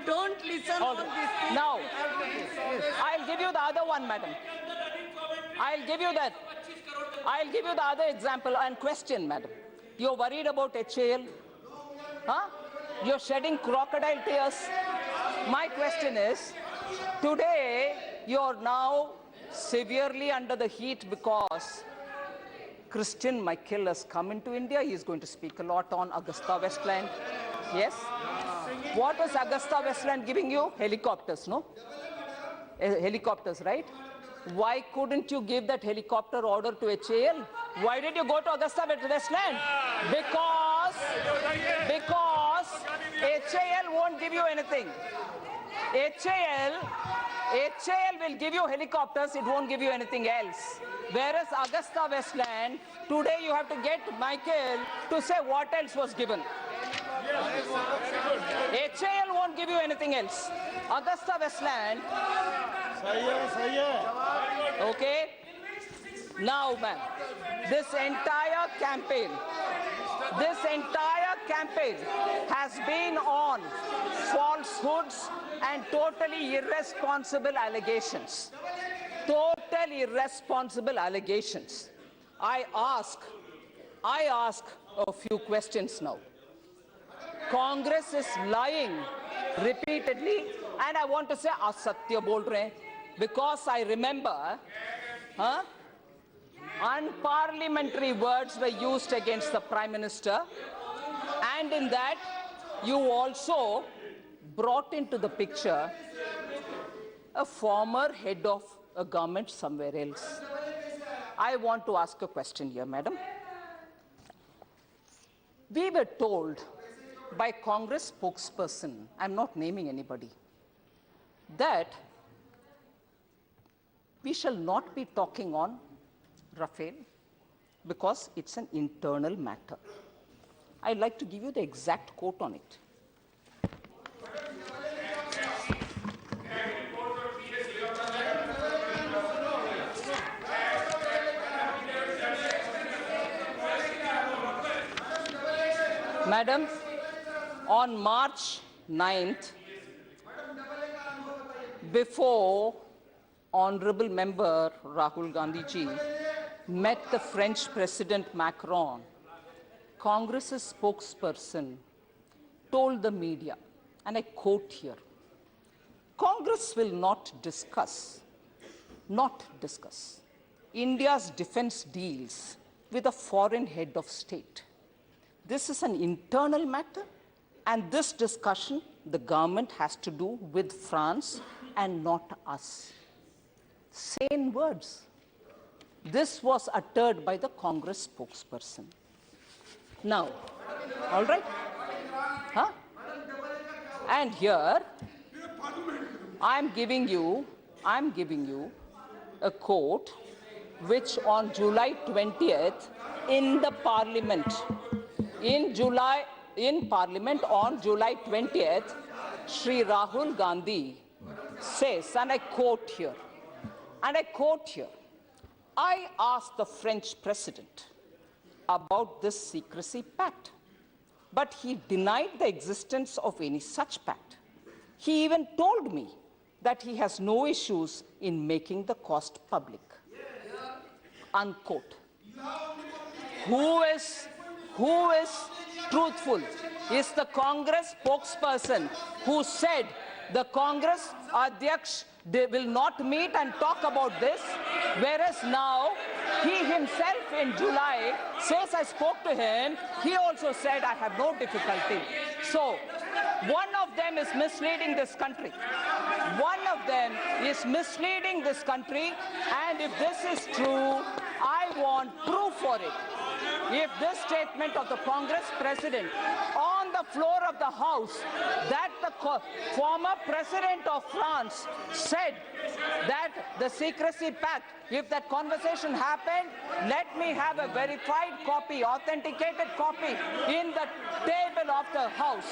Don't listen to this thing. Now, I'll give you the other one, madam. I'll give you the other example and question, madam. You're worried about HAL? Huh? You're shedding crocodile tears? My question is, today you're now severely under the heat because Christian Michael has come into India. He's going to speak a lot on Augusta Westland. Yes? What was Augusta Westland giving you? Helicopters, no? Helicopters, right? Why couldn't you give that helicopter order to HAL? Why did you go to Augusta Westland? Because HAL won't give you anything. HAL will give you helicopters, it won't give you anything else. Whereas Augusta Westland, today you have to get Michael to say what else was given. HAL won't give you anything else. Augusta Westland. Okay. Now, ma'am, this entire campaign has been on falsehoods and totally irresponsible allegations. Total irresponsible allegations. I ask a few questions now. Congress is lying repeatedly, and I want to say asatya bol rahe hain, because I remember unparliamentary words were used against the Prime Minister, and in that you also brought into the picture a former head of a government somewhere else. I want to ask a question here, madam. We were told by Congress spokesperson, I'm not naming anybody, that we shall not be talking on Rafale because it's an internal matter. I'd like to give you the exact quote on it. Madam, on March 9th, before Honorable Member Rahul Gandhi ji met the French President Macron, Congress's spokesperson told the media, and I quote here, Congress will not discuss India's defense deals with a foreign head of state. This is an internal matter, and this discussion the government has to do with France and not us. Same words. This was uttered by the Congress spokesperson. Now, all right? Huh? And here, I'm giving you a quote which on July 20th in the Parliament, on July 20th, Shri Rahul Gandhi says, and I quote here, I asked the French president about this secrecy pact, but he denied the existence of any such pact. He even told me that he has no issues in making the cost public. Unquote. Who is truthful? Is the Congress spokesperson who said the Congress Adhyaksh will not meet and talk about this, whereas now he himself in July says I spoke to him, he also said I have no difficulty. So one of them is misleading this country. And if this is true, I want proof for it. If this statement of the Congress president on the floor of the House that the former president of France said that the secrecy pact, if that conversation happened, let me have a verified copy, authenticated copy in the table of the House.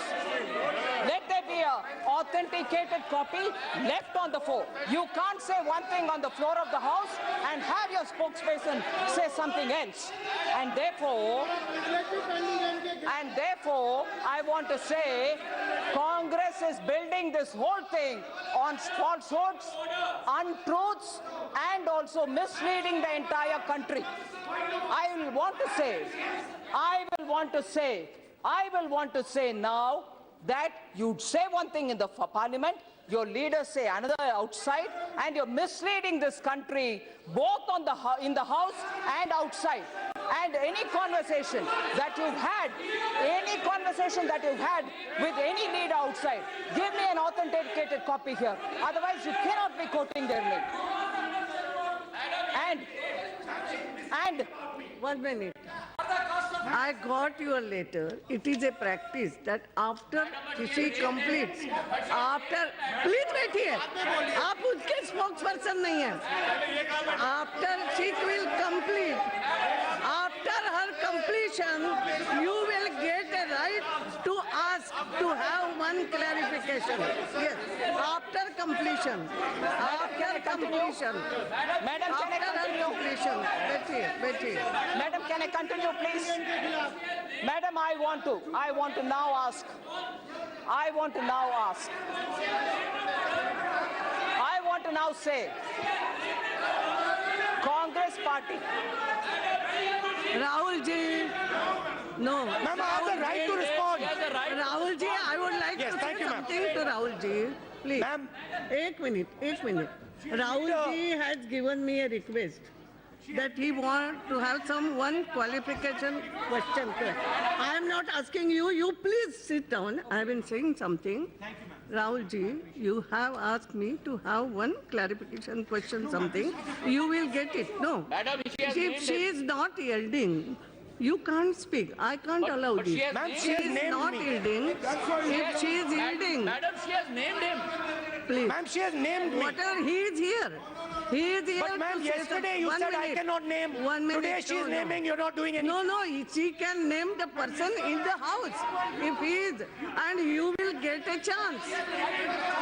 Let there be an authenticated copy left on the floor. You can't say one thing on the floor of the House and have your spokesperson say something else. And therefore, I want to say, Congress is building this whole thing on falsehoods, untruths, and also misleading the entire country. I will want to say now that you say one thing in the parliament, your leaders say another outside, and you're misleading this country both in the House and outside. And any conversation that you've had with any leader outside, give me an authenticated copy here. Otherwise, you cannot be quoting their name. And 1 minute. I got your letter. It is a practice that after she completes, please बैठिए. आप उसके spokesperson नहीं हैं. After she will complete, after her completion, you will get a right to ask to have one clarification. Yes, after completion. Madam, can I continue? बैठिए. Madam, can I continue, please? Madam, I want to now say, Congress party. Rahul ji, no. Ma'am, I have the right to respond. Rahul ji, I would like to say something to Rahul ji. Please. Ma'am. 1 minute. Rahul ji has given me a request that he wants to have one qualification question. I am not asking you. You please sit down. I have been saying something. Thank you, Rahul ji, you have asked me to have one clarification question, something. You will get it. No. Madam, if she is not yielding, you can't speak. I can't allow this. She is not yielding. If she is yielding. Madam, she has named him. Please. Ma'am, she has named me. Whatever, he is here. He is here. But ma'am, yesterday you said I cannot name. 1 minute. Today she is naming, you're not doing anything. No, she can name the person in the house. If he is, and you will get a chance.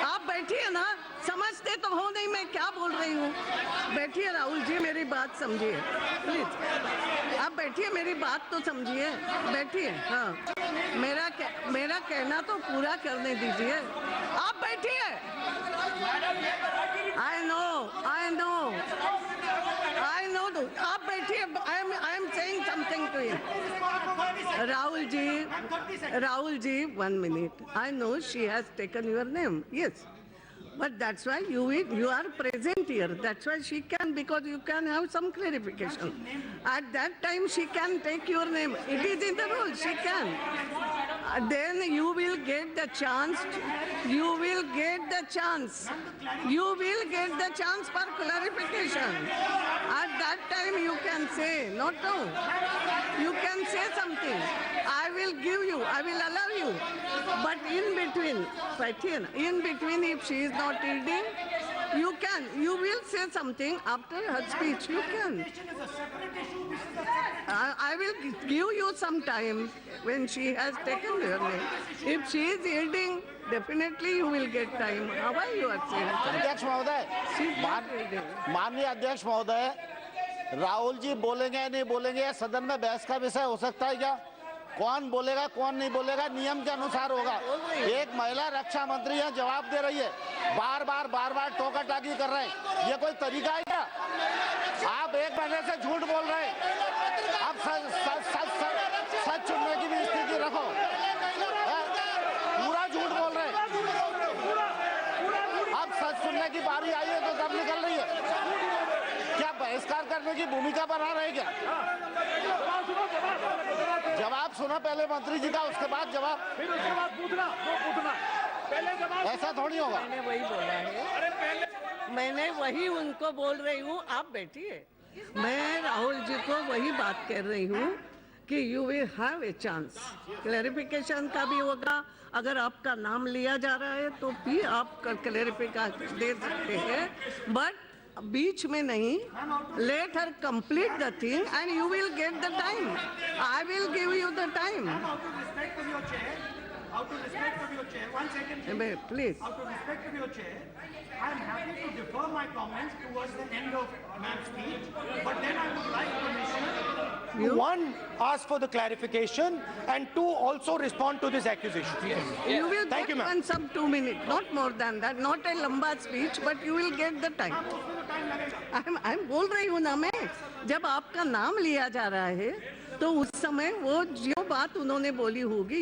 आप बैठिए ना, समझते तो हो नहीं मैं क्या बोल रही हूँ. बैठिए राहुल जी, मेरी बात समझिए. Please. आप बैठिए. बैठिए, मेरी बात तो समझिए, बैठिए। हाँ, मेरा कहना तो पूरा करने दीजिए। आप बैठिए। I know. आप बैठिए। I am saying something to you. Rahul ji, 1 minute. I know she has taken your name. Yes. But that's why you are present here. That's why she can, because you can have some clarification. At that time, she can take your name. It is in the rule. She can. Then you will get the chance. You will get the chance. You will get the chance for clarification. At that time, you can say, not no. You can say something. I will give you. I will allow you. But in between, right here, in between, if she is not yielding, you can. You will say something after her speech. You can. I will give you some time when she has taken your name. If she is yielding, definitely you will get time. How are you saying? अध्यक्ष महोदय, माननीय अध्यक्ष महोदय, राहुल जी बोलेंगे या नहीं बोलेंगे, सदन में बहस का विषय हो सकता है क्या? कौन बोलेगा कौन नहीं बोलेगा नियम के अनुसार होगा। एक महिला रक्षा मंत्री है, जवाब दे रही है, बार बार टोका टाकी कर रहे हैं, ये कोई तरीका है क्या? आप 1 महीने से झूठ बोल रहे हैं, आप सच चुनने की भी स्थिति रखो, पूरा झूठ बोल रहे हैं। अब सच सुनने की बारी आई है तो तब निकल रही है, क्या बहिष्कार करने की भूमिका बना रहे क्या? जवाब सुनो पहले मंत्री जी का, उसके बाद जवाब, फिर उसके बाद पूछना। पहले जवाब, ऐसा थोड़ी होगा। मैंने वही बोला है, मैंने वही उनको बोल रही हूँ। आप बैठिए। मैं राहुल जी को वही बात कर रही हूँ कि you will have a chance, clarification का भी होगा। अगर आपका नाम लिया जा रहा है तो भी आप क्लैरिफिकेशन दे सकते हैं, बट बीच में नहीं। Let her complete the thing and you will get the time. I will give you the time. Out of respect of your chair, 1 second. Please. Out of respect of your chair, I am happy to defer my comments towards the end of ma'am's speech, but then I would like permission to, 1, ask for the clarification, and 2, also respond to this accusation. You will Thank get you, ma'am. one some 2 minutes, not more than that. Not a lamba speech, but you will get the time. I'm बोल रही हूँ ना मैं, जब आपका नाम लिया जा रहा है तो उस समय वो जो बात उन्होंने बोली होगी,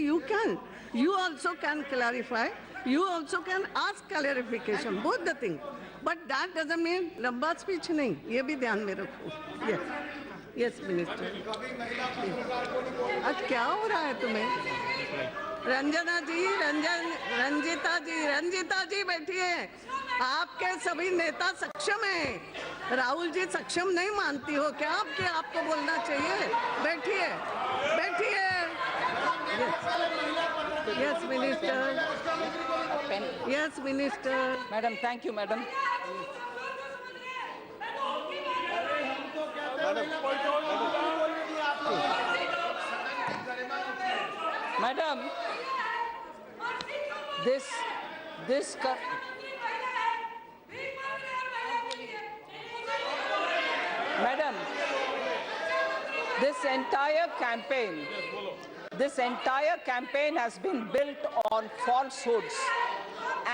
you also can clarify, you also can ask clarification, both the thing. But that doesn't mean लंबा speech नहीं, ये भी ध्यान में रखो। Yes, Minister. आज क्या हो रहा है तुम्हें? रंजना जी, रंजिता जी बैठिए। आपके सभी नेता सक्षम हैं। राहुल जी सक्षम नहीं मानती हो क्या आपके? आपको बोलना चाहिए। बैठिए। Yes, Minister. Yes, Minister. Madam, thank you, madam. Madam, Madam, this entire campaign has been built on falsehoods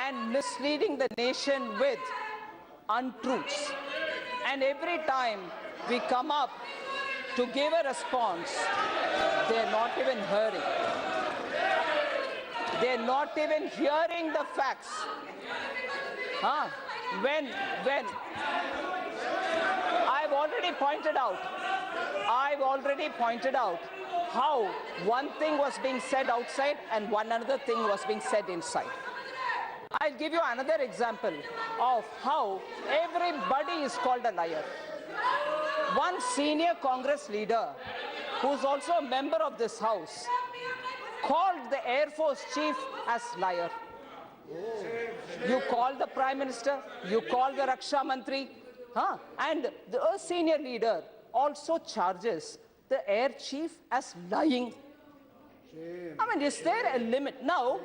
and misleading the nation with untruths. And every time we come up to give a response, they're not even hearing. They're not even hearing the facts. When I've already pointed out how one thing was being said outside and one another thing was being said inside. I'll give you another example of how everybody is called a liar. One senior Congress leader, who's also a member of this house, called the Air Force chief as liar. You call the Prime Minister, you call the Raksha Mantri, and the senior leader also charges the Air Chief as lying. I mean, is there a limit? Now,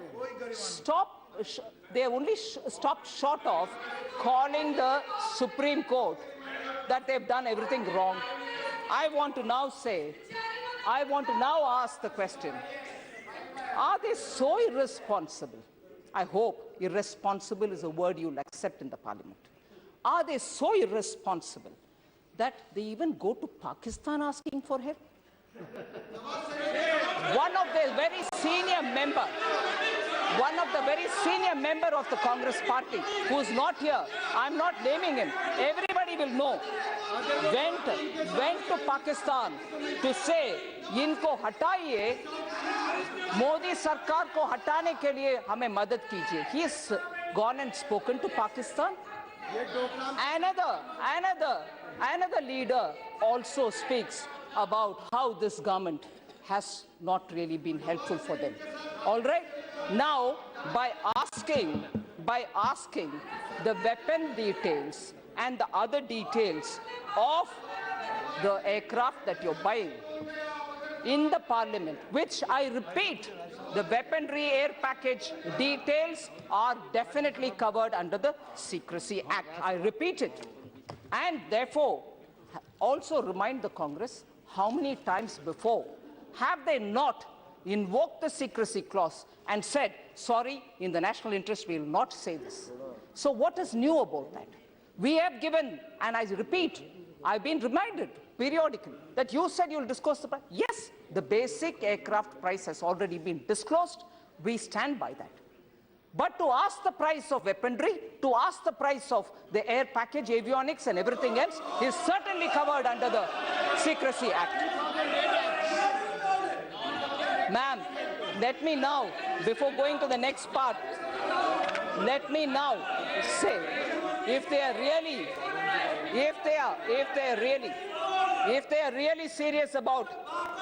they only stopped short of calling the Supreme Court that they've done everything wrong. I want to now ask the question, are they so irresponsible? I hope irresponsible is a word you'll accept in the parliament. Are they so irresponsible that they even go to Pakistan asking for help? One of the very senior member of the Congress party, who is not here, I'm not naming him, everybody will know, went to Pakistan to say, इनको हटाइए, मोदी सरकार को हटाने के लिए हमें मदद कीजिए. He has gone and spoken to Pakistan. Another leader also speaks about how this government has not really been helpful for them. All right? Now, by asking the weapon details and the other details of the aircraft that you're buying in the parliament, which I repeat, the weaponry air package details are definitely covered under the Secrecy Act. I repeat it. And therefore, also remind the Congress, how many times before have they not invoked the secrecy clause and said, sorry, in the national interest, we will not say this. So what is new about that? We have given, and I repeat, I've been reminded periodically that you said you'll disclose the price. Yes, the basic aircraft price has already been disclosed. We stand by that. But to ask the price of weaponry, to ask the price of the air package, avionics and everything else is certainly covered under the Secrecy Act. Ma'am, let me now, before going to the next part, let me now say, if they are really serious about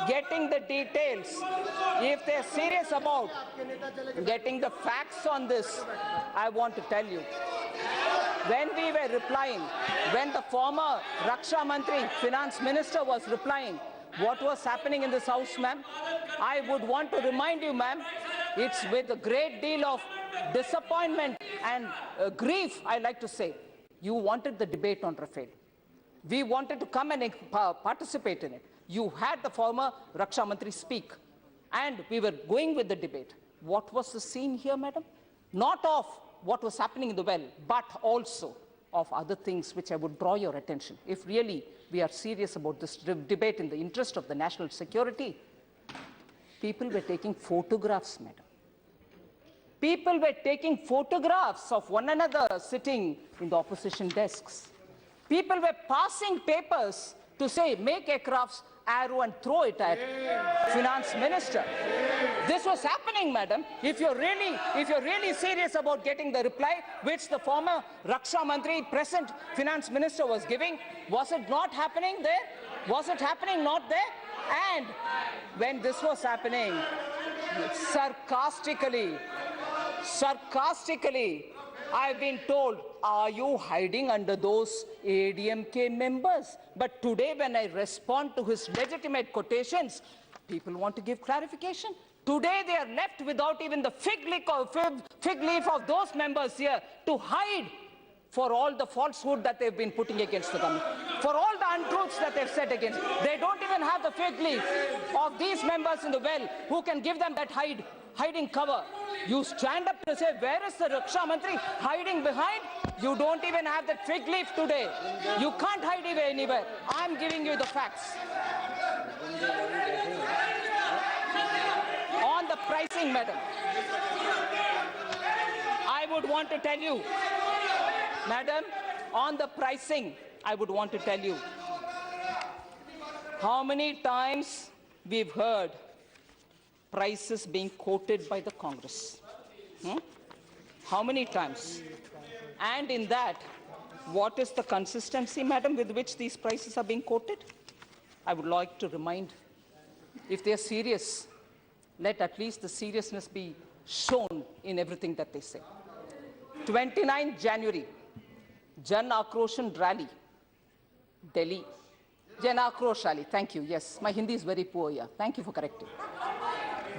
getting the details, if they are serious about getting the facts on this, I want to tell you, when we were replying, when the former Raksha Mantri, Finance Minister was replying, what was happening in this house, ma'am? I would want to remind you, ma'am, it's with a great deal of disappointment and grief, I like to say, you wanted the debate on Rafale. We wanted to come and participate in it. You had the former Raksha Mantri speak, and we were going with the debate. What was the scene here, madam? Not of what was happening in the well, but also of other things which I would draw your attention. If really we are serious about this debate in the interest of the national security, people were taking photographs, madam. People were taking photographs of one another sitting in the opposition desks. People were passing papers to say, make aircrafts, arrow and throw it at Finance Minister. This was happening, madam. If you're really serious about getting the reply which the former Raksha Mantri, present Finance Minister, was giving, was it not happening there? Was it happening not there? And when this was happening, sarcastically, I've been told, are you hiding under those ADMK members? But today, when I respond to his legitimate quotations, people want to give clarification. Today, they are left without even the fig leaf of those members here to hide for all the falsehood that they've been putting against the government, for all the untruths that they've said against. They don't even have the fig leaf of these members in the well who can give them that hiding cover. You stand up to say, where is the Raksha Mantri hiding behind? You don't even have that fig leaf today. You can't hide it anywhere. I'm giving you the facts. On the pricing, madam, I would want to tell you, madam, on the pricing, I would want to tell you, how many times we've heard prices being quoted by the Congress. How many times? And in that, what is the consistency, madam, with which these prices are being quoted? I would like to remind, if they are serious, let at least the seriousness be shown in everything that they say. 29th January, Jan Akroshan Rally, Delhi. Jan Akrosh Rally, thank you, yes. My Hindi is very poor, yeah. Thank you for correcting.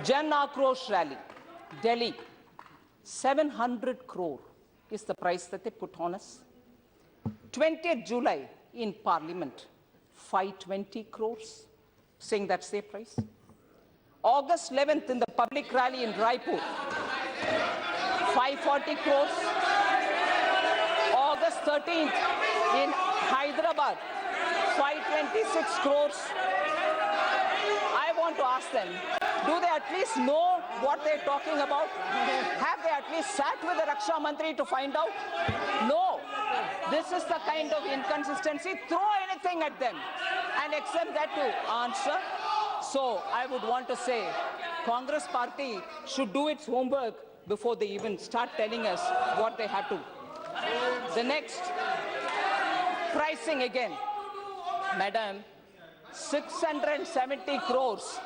Jan Akrosh Rally, Delhi, 700 crore is the price that they put on us. 20th July in Parliament, 520 crores, saying that's their price. August 11th in the public rally in Raipur, 540 crores. August 13th in Hyderabad, 526 crores. I want to ask them, do they at least know what they're talking about? Have they at least sat with the Raksha Mantri to find out? No. This is the kind of inconsistency. Throw anything at them and accept that to answer. So I would want to say, Congress party should do its homework before they even start telling us what they have to. The next, pricing again. Madam, 670 crores.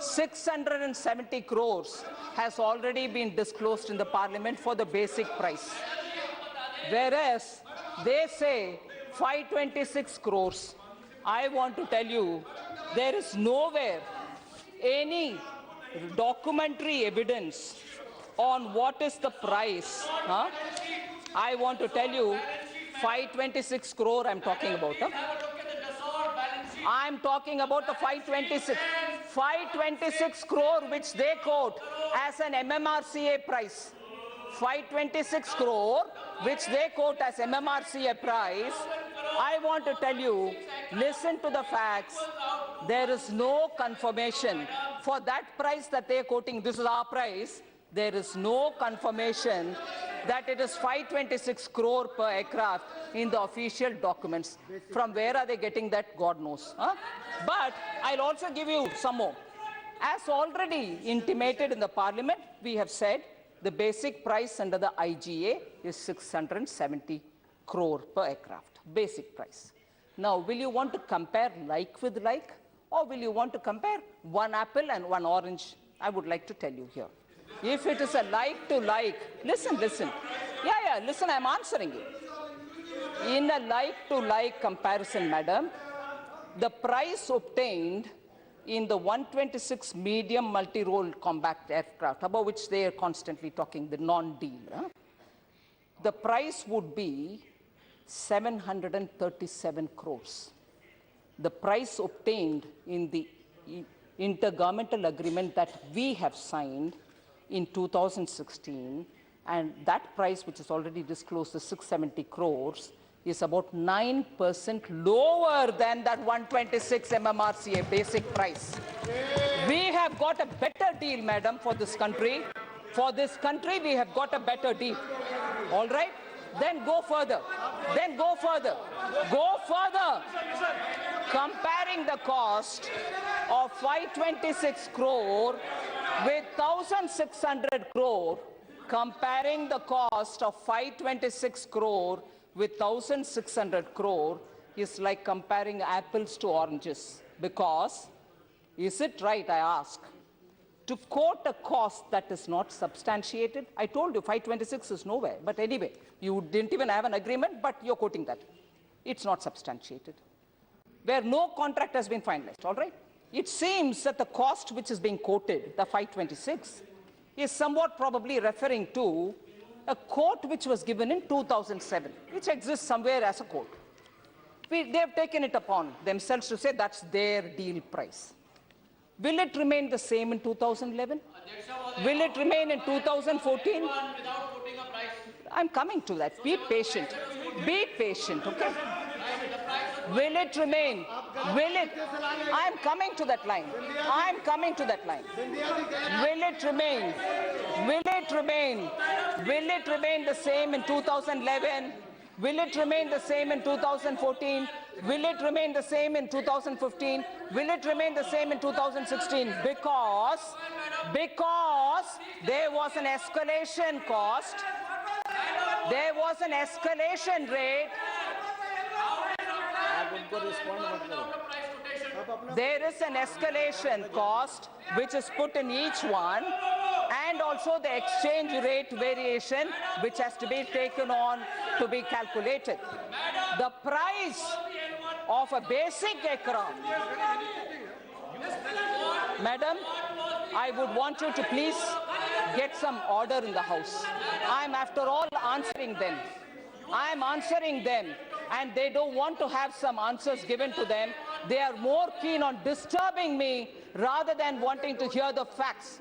670 crores has already been disclosed in the parliament for the basic price. Whereas they say 526 crores. I want to tell you, there is nowhere any documentary evidence on what is the price. I want to tell you, 526 crore I'm talking about. I'm talking about the 526 crore which they quote as an MMRCA price. 526 crore which they quote as MMRCA price. I want to tell you, listen to the facts. There is no confirmation for that price that they are quoting. This is our price. There is no confirmation that it is 526 crore per aircraft in the official documents. From where are they getting that? God knows. But I'll also give you some more. As already intimated in the parliament, we have said the basic price under the IGA is 670 crore per aircraft. Basic price. Now, will you want to compare like with like, or will you want to compare one apple and one orange? I would like to tell you here. If it is a like to like, listen. Yeah, listen, I'm answering you. In a like to like comparison, madam, the price obtained in the 126 medium multi-role combat aircraft, about which they are constantly talking, the non-deal, the price would be 737 crores. The price obtained in the intergovernmental agreement that we have signed in 2016, and that price, which is already disclosed, the 670 crores, is about 9% lower than that 126 MMRCA basic price. We have got a better deal, madam, for this country. For this country, we have got a better deal. All right? Then go further. Go further. Comparing the cost of 526 crore with 1,600 crore, comparing the cost of 526 crore with 1,600 crore is like comparing apples to oranges. Because, is it right, I ask, to quote a cost that is not substantiated? I told you 526 is nowhere, but anyway, you didn't even have an agreement, but you're quoting that. It's not substantiated. Where no contract has been finalized, all right? It seems that the cost which is being quoted, the 526, is somewhat probably referring to a quote which was given in 2007, which exists somewhere as a quote. They have taken it upon themselves to say that's their deal price. Will it remain the same in 2011? Will it remain in 2014? I'm coming to that. Be patient. Be patient, okay? Will it remain? Will it? I'm coming to that line. I'm coming to that line. Will it remain? Will it remain? Will it remain the same in 2011? Will it remain the same in 2014? Will it remain the same in 2015? Will it remain the same in 2016? Because there was an escalation cost. There was an escalation rate. There is an escalation cost which is put in each one, and also the exchange rate variation which has to be taken on to be calculated. The price of a basic aircraft, madam, I would want you to please get some order in the house. I'm after all answering them. I'm answering them, and they don't want to have some answers given to them They are more keen on disturbing me rather than wanting to hear the facts.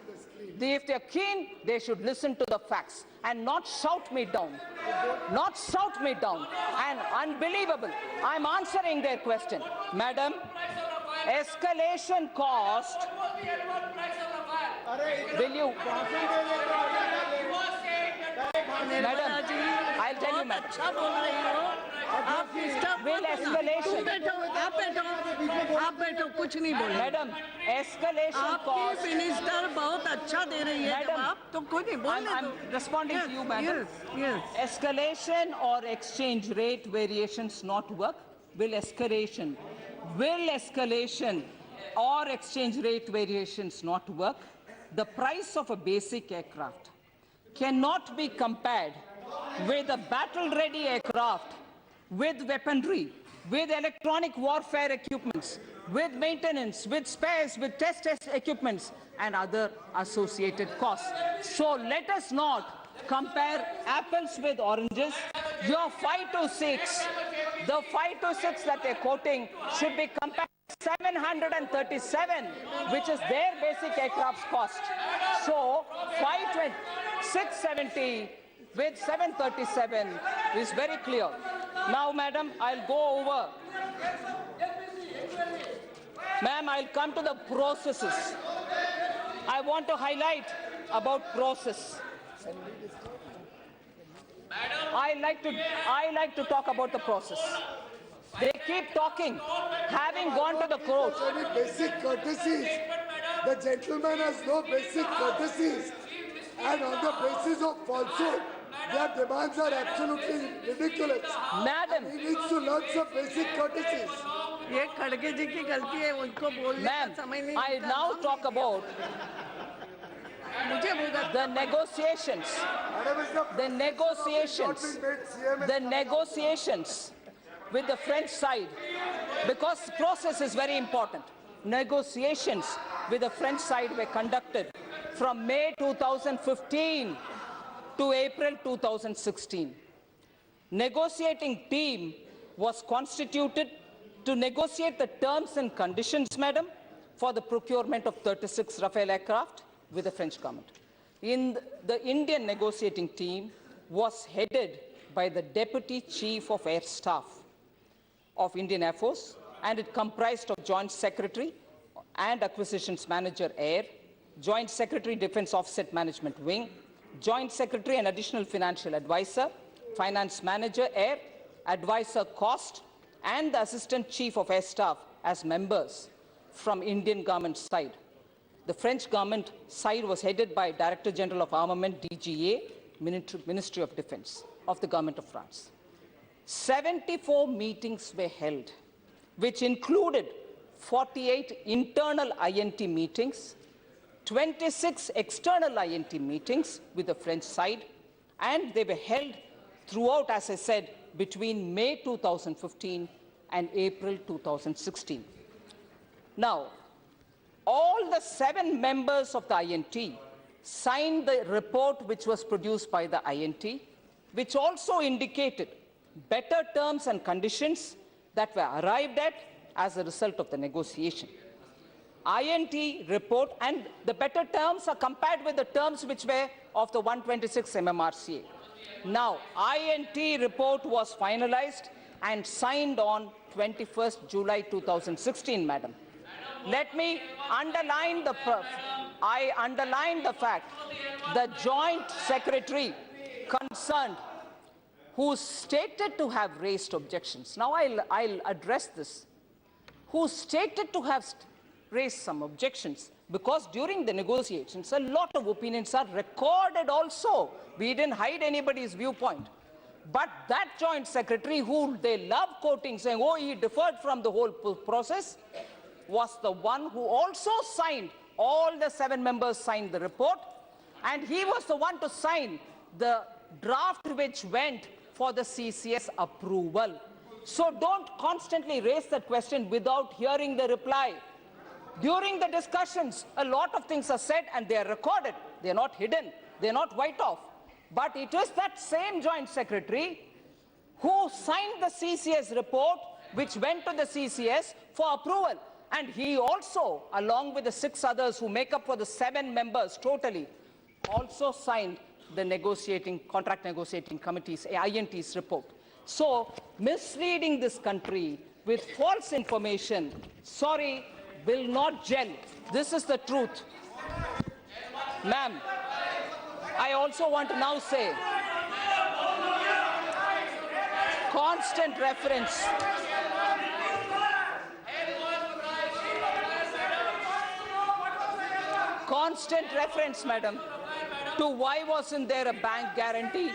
If they're keen, they should listen to the facts and not shout me down. Not shout me down. And unbelievable. I'm answering their question. Madam, escalation cost. Will you? Madam, I'll tell you, madam. अच्छा बोल रही हो आप disturb Will escalation. आप बैठो कुछ नहीं बोले Madam, escalation आपकी cost. मिनिस्टर बहुत अच्छा दे रही है Madam, जवाब तो कोई नहीं बोलने I'm responding to you, madam. Yes. Escalation or exchange rate variations not work? Will escalation or exchange rate variations not work? The price of a basic aircraft cannot be compared with a battle-ready aircraft, with weaponry, with electronic warfare equipments, with maintenance, with spares, with test equipments, and other associated costs. So let us not compare apples with oranges. Your 526, the 526 that they're quoting should be compared to 737, which is their basic aircraft's cost. So 670 with 737 is very clear. Now, madam, I'll go over. Ma'am, I'll come to the processes. I want to highlight about process. I like to talk about the process. They keep talking, having gone to the court. Any basic courtesies. The gentleman has no basic courtesies. And on the basis of falsehood, their demands are absolutely ridiculous. Madam, He needs to learn some basic courtesies. ये खड़गे जी की गलती है उनको बोलने ma'am, का समय नहीं I मिलता। now talk about मुझे भुगत the negotiations. Madam, is The negotiations. not been made CM The negotiations with the French side, because process is very important. Negotiations with the French side were conducted from May 2015 to April 2016. Negotiating team was constituted to negotiate the terms and conditions, madam, for the procurement of 36 Rafale aircraft with the French government. The Indian negotiating team was headed by the Deputy Chief of Air Staff of Indian Air Force, and it comprised of Joint Secretary and Acquisitions Manager Air, Joint Secretary Defense Offset Management Wing, Joint Secretary and Additional Financial Advisor, Finance Manager Air, Advisor Cost, and the Assistant Chief of Air Staff as members from Indian government side. The French government side was headed by Director General of Armament, DGA, Ministry of Defense of the government of France. 74 meetings were held, which included 48 internal INT meetings, 26 external INT meetings with the French side, and they were held throughout, as I said, between May 2015 and April 2016. Now, all the 7 members of the INT signed the report which was produced by the INT, which also indicated better terms and conditions that were arrived at as a result of the negotiation. INT report, and the better terms are compared with the terms which were of the 126 MMRCA. Now, INT report was finalized and signed on 21st July 2016, madam. Let me underline I underline the fact the Joint Secretary concerned, who stated to have raised objections. Now I'll address this. Who stated to have raised some objections, because during the negotiations, a lot of opinions are recorded also. We didn't hide anybody's viewpoint. But that Joint Secretary, who they love quoting, saying, oh, he differed from the whole process, was the one who also signed, all the 7 members signed the report, and he was the one to sign the draft which went for the CCS approval. So don't constantly raise that question without hearing the reply. During the discussions, a lot of things are said and they are recorded. They are not hidden. They are not wiped off. But it is that same Joint Secretary who signed the CCS report which went to the CCS for approval. And he also, along with the 6 others who make up for the 7 members totally, also signed the contract negotiating committee's, INT's report. So, misleading this country with false information, sorry, will not gel. This is the truth. Ma'am, I also want to now say, constant reference madam, to why wasn't there a bank guarantee?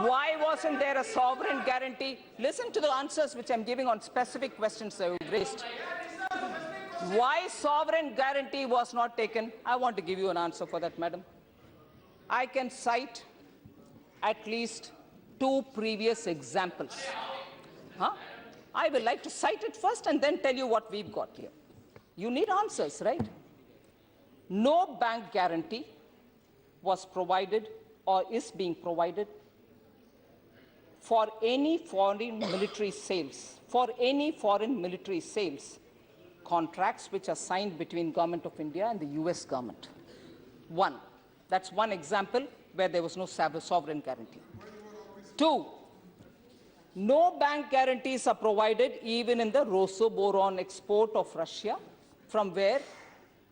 Why wasn't there a sovereign guarantee? Listen to the answers which I'm giving on specific questions that you've raised. Why sovereign guarantee was not taken? I want to give you an answer for that, madam. I can cite at least 2 previous examples. I will like to cite it first and then tell you what we've got here. You need answers, right? No bank guarantee was provided or is being provided for any foreign military sales, contracts which are signed between Government of India and the US government. That's one example where there was no sovereign guarantee. 2, no bank guarantees are provided even in the Rosoboron export of Russia, from where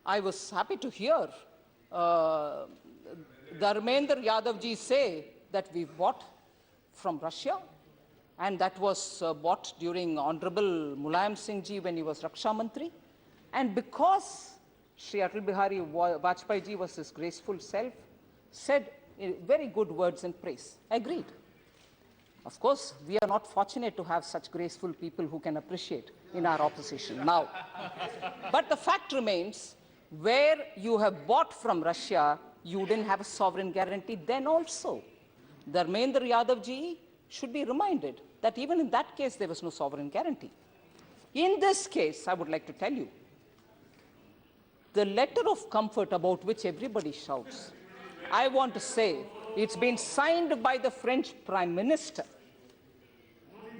I was happy to hear Dharmendra Yadavji say that we bought from Russia, and that was bought during Honorable Mulayam Singh ji when he was Raksha Mantri. And because Shri Atal Bihari Vajpayee ji was his graceful self, said very good words in praise. Agreed. Of course, we are not fortunate to have such graceful people who can appreciate in our opposition now. But the fact remains, where you have bought from Russia, you didn't have a sovereign guarantee then also. Dharmendra Yadavji should be reminded that even in that case, there was no sovereign guarantee. In this case, I would like to tell you, the letter of comfort about which everybody shouts, I want to say, it's been signed by the French Prime Minister.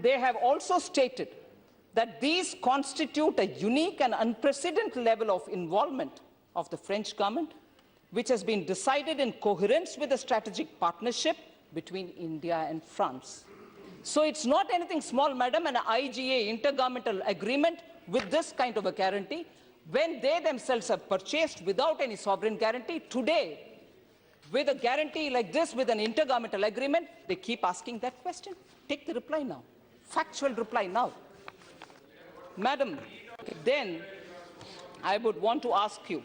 They have also stated that these constitute a unique and unprecedented level of involvement of the French government, which has been decided in coherence with the strategic partnership between India and France. So it's not anything small, madam, an IGA, intergovernmental agreement with this kind of a guarantee, when they themselves have purchased without any sovereign guarantee. Today, with a guarantee like this, with an intergovernmental agreement, they keep asking that question. Take the reply now. Factual reply now. Madam, then I would want to ask you,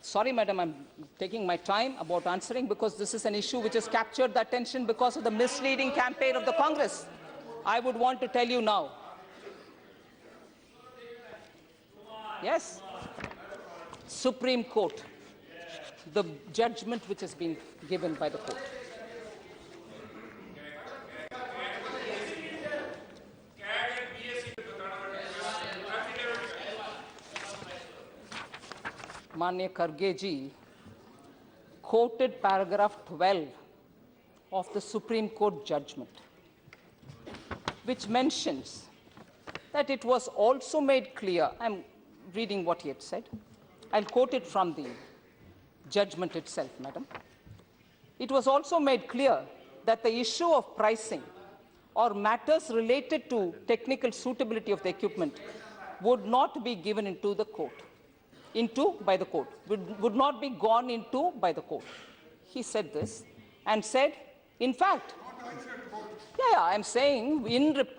sorry, madam, I'm taking my time about answering because this is an issue which has captured the attention because of the misleading campaign of the Congress. I would want to tell you now. Yes, Supreme Court, the judgment which has been given by the court. Manya Kharge ji quoted paragraph 12 of the Supreme Court judgment, which mentions that it was also made clear, I'm reading what he had said, I'll quote it from the judgment itself, madam. It was also made clear that the issue of pricing or matters related to technical suitability of the equipment would not be given into the court. By the court, would not be gone into by the court. He said this and said, in fact, I'm saying,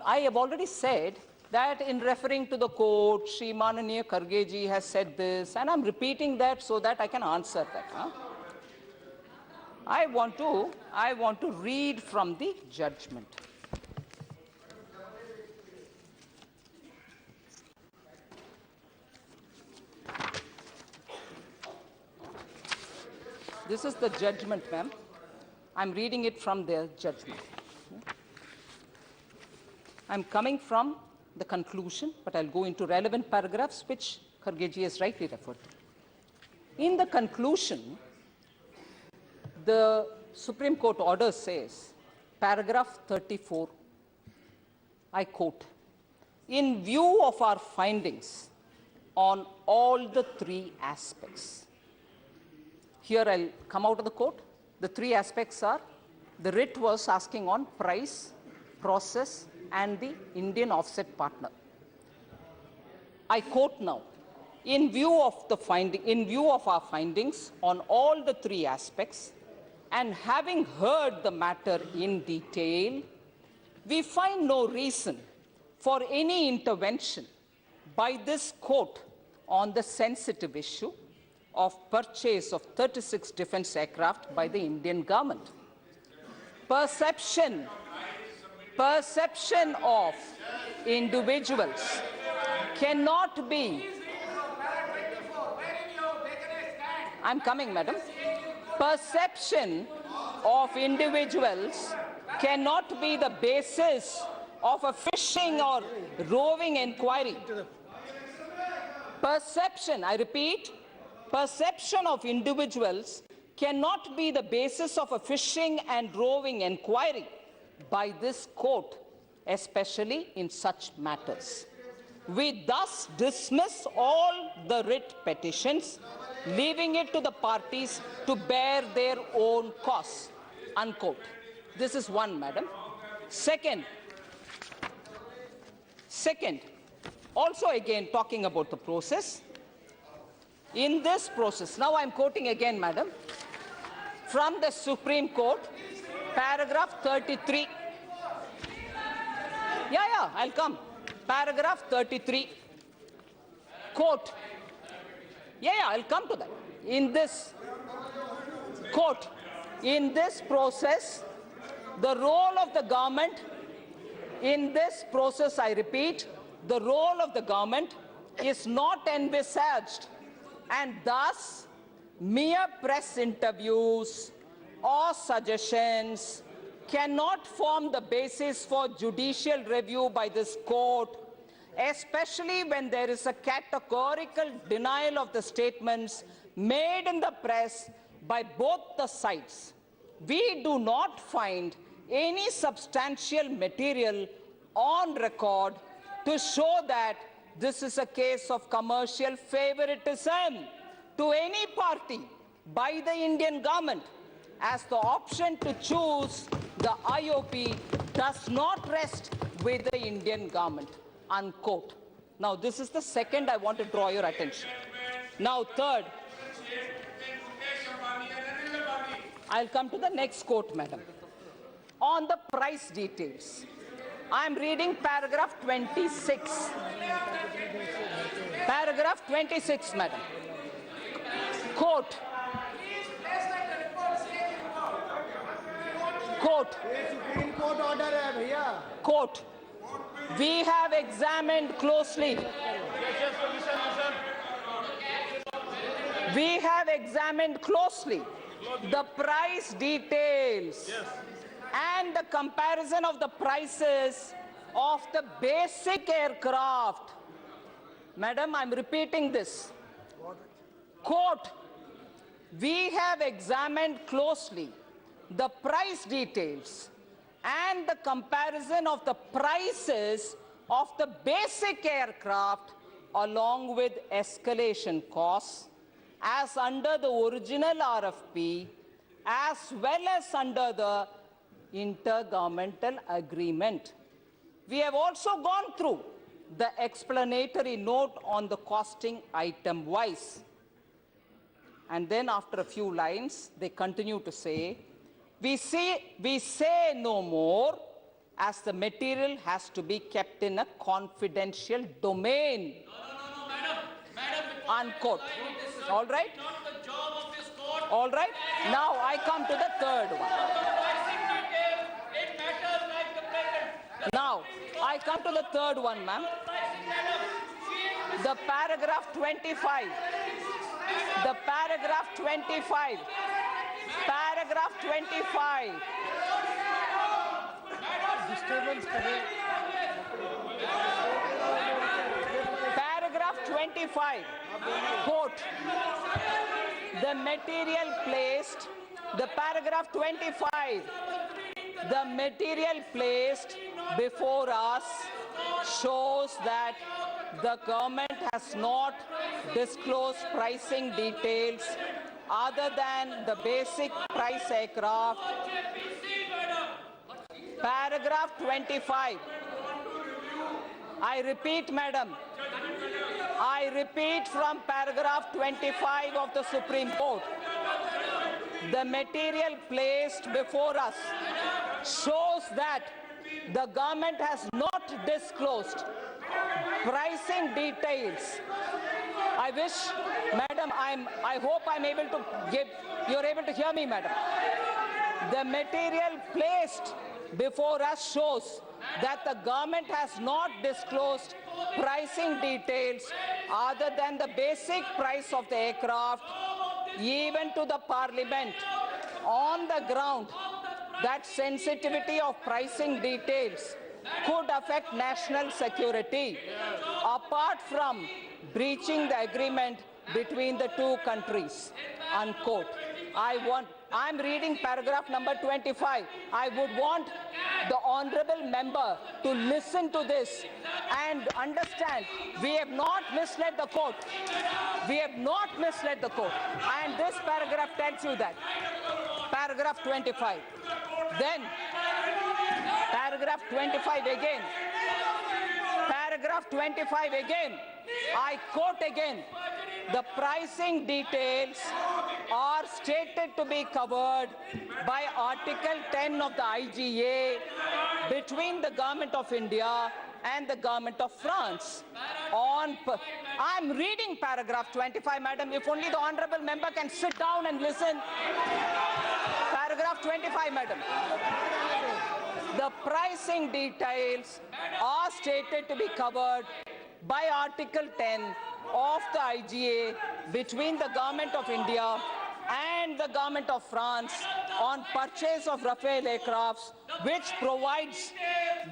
I have already said that in referring to the court, Shri Mananiya Kharge ji has said this, and I'm repeating that so that I can answer that. I want to read from the judgment. This is the judgment, ma'am. I'm reading it from their judgment. I'm coming from the conclusion, but I'll go into relevant paragraphs which Kharge ji has rightly referred to. In the conclusion, The Supreme Court order says, paragraph 34, I quote, in view of our findings on all the three aspects. Here I'll come out of the quote. The three aspects are, the writ was asking on price, process, and the Indian offset partner. I quote now, in view of our findings on all the three aspects, and having heard the matter in detail, we find no reason for any intervention by this court on the sensitive issue of purchase of 36 defense aircraft by the Indian government. Perception of individuals cannot be. I'm coming, madam. Perception of individuals cannot be the basis of a fishing or roving inquiry. Perception, I repeat, perception of individuals cannot be the basis of a fishing and roving inquiry by this court, especially in such matters. We thus dismiss all the writ petitions, leaving it to the parties to bear their own costs, unquote. This is one, madam. Second, also again talking about the process. In this process, now I'm quoting again, madam, from the Supreme Court, paragraph 33. Yeah, I'll come. Paragraph 33. Quote. Yeah, I'll come to that. In this quote, in this process, the role of the government, in this process, I repeat, the role of the government is not envisaged, and thus mere press interviews or suggestions cannot form the basis for judicial review by this court, especially when there is a categorical denial of the statements made in the press by both the sides. We do not find any substantial material on record to show that this is a case of commercial favoritism to any party by the Indian government, as the option to choose the IOP does not rest with the Indian government, unquote. Now, this is the second I want to draw your attention. Now, third, I'll come to the next quote, madam. On the price details, I'm reading paragraph 26. Paragraph 26, madam. Quote. Quote. Supreme court order है भैया. Quote. We have examined closely. We have examined closely the price details and the comparison of the prices of the basic aircraft. Madam, I'm repeating this. Quote, we have examined closely the price details and the comparison of the prices of the basic aircraft along with escalation costs as under the original RFP as well as under the intergovernmental agreement. We have also gone through the explanatory note on the costing item wise. And then after a few lines, they continue to say, we say no more as the material has to be kept in a confidential domain. No, madam. Unquote. All right? Not the job of this court. All right? Now I come to the third one. It matters like the present. Now I come to the third one, ma'am. The paragraph 25. The paragraph 25. Paragraph 25. Paragraph 25. Quote, the material placed The paragraph 25, the material placed before us shows that the government has not disclosed pricing details other than the basic price aircraft. Paragraph 25. I repeat, madam. I repeat from paragraph 25 of the Supreme Court. The material placed before us shows that the government has not disclosed pricing details. I wish, madam, I hope I'm able to give, you're able to hear me, madam. The material placed before us shows that the government has not disclosed pricing details other than the basic price of the aircraft, even to the Parliament, on the ground that sensitivity of pricing details could affect national security, apart from breaching the agreement between the two countries, unquote. I'm reading paragraph number 25. I would want the honorable member to listen to this and understand we have not misled the court. We have not misled the court. And this paragraph tells you that. Paragraph 25. Then, paragraph 25 again. Paragraph 25 again. I quote again. The pricing details are stated to be covered by Article 10 of the IGA between the Government of India and the Government of France. I'm reading paragraph 25, madam. If only the honorable member can sit down and listen. Paragraph 25, madam. The pricing details are stated to be covered by Article 10 of the IGA between the Government of India and the Government of France on purchase of Rafale aircrafts, which provides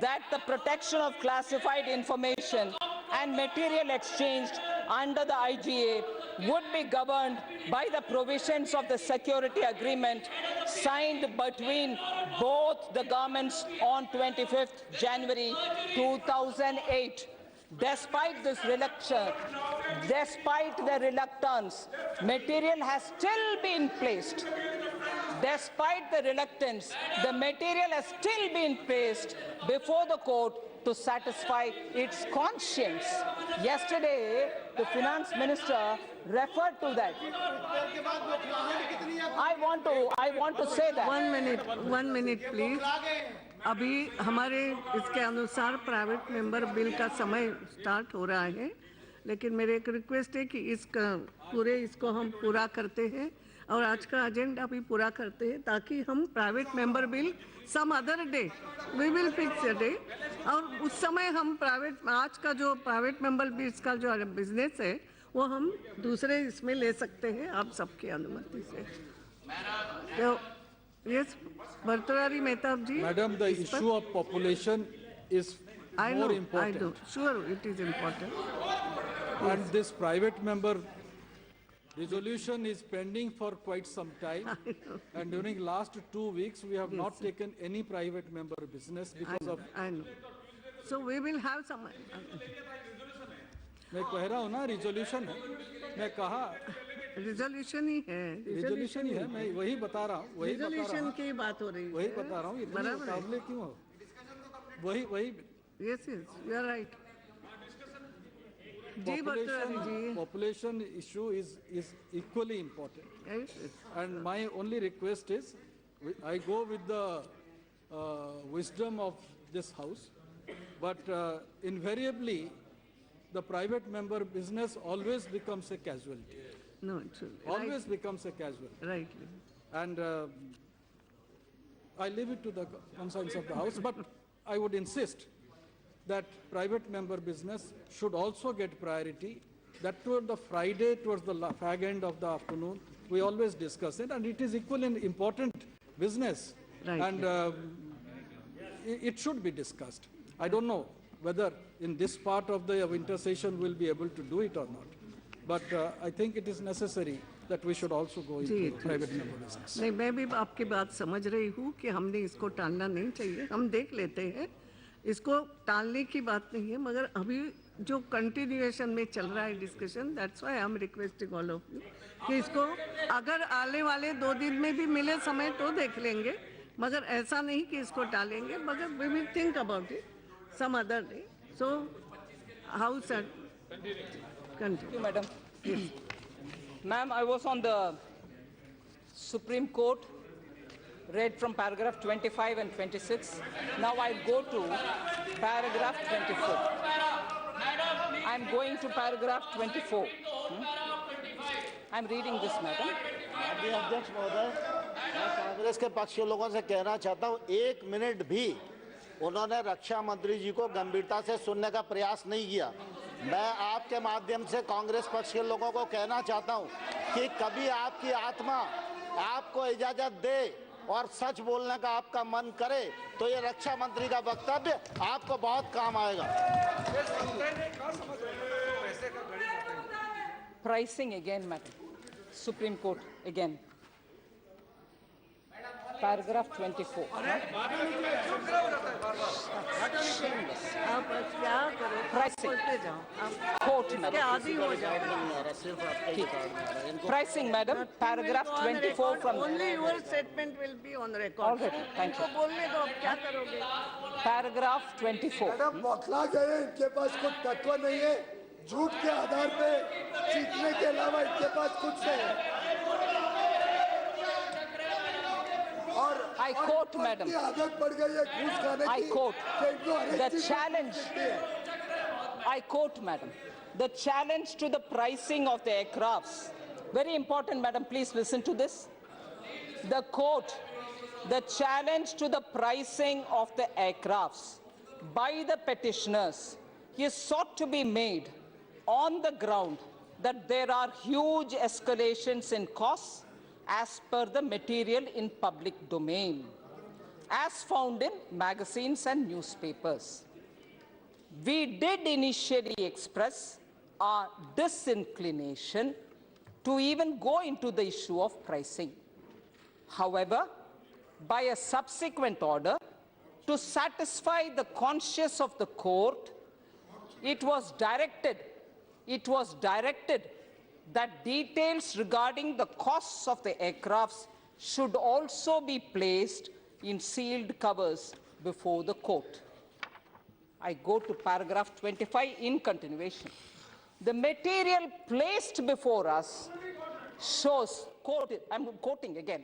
that the protection of classified information and material exchanged under the IGA would be governed by the provisions of the security agreement signed between both the governments on 25th January 2008. Despite the reluctance, material has still been placed. Despite the reluctance, the material has still been placed before the court to satisfy its conscience. Yesterday, the finance minister referred to that. I want to say that. 1 minute, please. अभी हमारे इसके अनुसार private member bill का समय start हो रहा है, लेकिन मेरे एक रिक्वेस्ट है कि इसको हम पूरा करते हैं और आज का एजेंडा भी पूरा करते हैं, ताकि हम private member bill some other day we will fix a day, और उस समय हम आज का जो प्राइवेट मेंबर बिल का जो बिजनेस है वो हम दूसरे इसमें ले सकते हैं आप सबकी अनुमति से. तो yes, Bhartarari Mehtab ji. Madam, the issue of population is more important. I know. Sure, it is important. And this private member resolution is pending for quite some time. And during last 2 weeks, we have not taken any private member business because of. I know. So we will have some. मैं कह रहा हूँ ना, resolution है. मैं कहा. Resolution ही है. Resolution ही है, मैं वही बता रहा हूँ. रिजोल्यूशन की बात हो रही है. वही बता रहा हूँ. इतने मुकाबले क्यों हो? वही. Yes, you are right. Population issue is equally important. Yes. And my only request is, I go with the wisdom of this house, but invariably, the private member business always becomes a casualty. No, it's always becomes a casualty. Right. And I leave it to the conscience of the house, but I would insist that private member business should also get priority. That toward the Friday, towards the fag end of the afternoon, we always discuss it, and it is equally an important business. Right. And it should be discussed. I don't know whether in this part of the winter session we'll be able to do it or not. But I think it is necessary that we should also go into private member business. नहीं, मैं भी आपकी बात समझ रही हूँ कि हमने इसको टालना नहीं चाहिए, हम देख लेते हैं, इसको टालने की बात नहीं है, मगर अभी जो कंटिन्यूएशन में चल रहा है discussion, that's why I am requesting all of you कि इसको अगर आने वाले 2 दिन में भी मिले समय तो देख लेंगे, मगर ऐसा नहीं कि इसको टालेंगे, मगर we will think about it some other day. So house continue. Madam. Ma'am, I was on the Supreme Court, read from paragraph 25 and 26. Now I'll go to paragraph 24. I'm going to paragraph 24. I'm reading this, madam. माननीय अध्यक्ष महोदय, मैं कांग्रेस के पक्ष के लोगों से कहना चाहता हूं, 1 मिनट भी उन्होंने रक्षा मंत्री जी को गंभीरता से सुनने का प्रयास नहीं किया. मैं आपके माध्यम से कांग्रेस पक्ष के लोगों को कहना चाहता हूं कि कभी आपकी आत्मा आपको इजाजत दे और सच बोलने का आपका मन करे तो ये रक्षा मंत्री का वक्तव्य आपको बहुत काम आएगा. Pricing again, madam. Supreme Court again. Paragraph 24. आप क्या करो, Pricing. बोलते जाओ, आप Court, इसके madam. आदी हो जाओ. Pricing, madam. Paragraph 24 from. Only your statement will be on record. All right, thank you. इनको बोलने दो, अब क्या करोगे? Paragraph 24. मैडम बौखला गए, इनके पास कुछ तत्व नहीं है, झूठ के आधार पे जीतने के अलावा इनके पास कुछ नहीं है. और I quote, madam. की आदत पड़ गई है घूस खाने I की. quote, कि इनको हर एक the चीज challenge, मिलती है. I quote, madam, the challenge to the pricing of the aircrafts. Very important, madam, please listen to this. The quote, the challenge to the pricing of the aircrafts by the petitioners is sought to be made on the ground that there are huge escalations in costs as per the material in public domain, as found in magazines and newspapers. We did initially express our disinclination to even go into the issue of pricing. However, by a subsequent order, to satisfy the conscience of the court, it was directed that details regarding the costs of the aircrafts should also be placed in sealed covers before the court. I go to paragraph 25 in continuation. The material placed before us shows, I'm quoting again,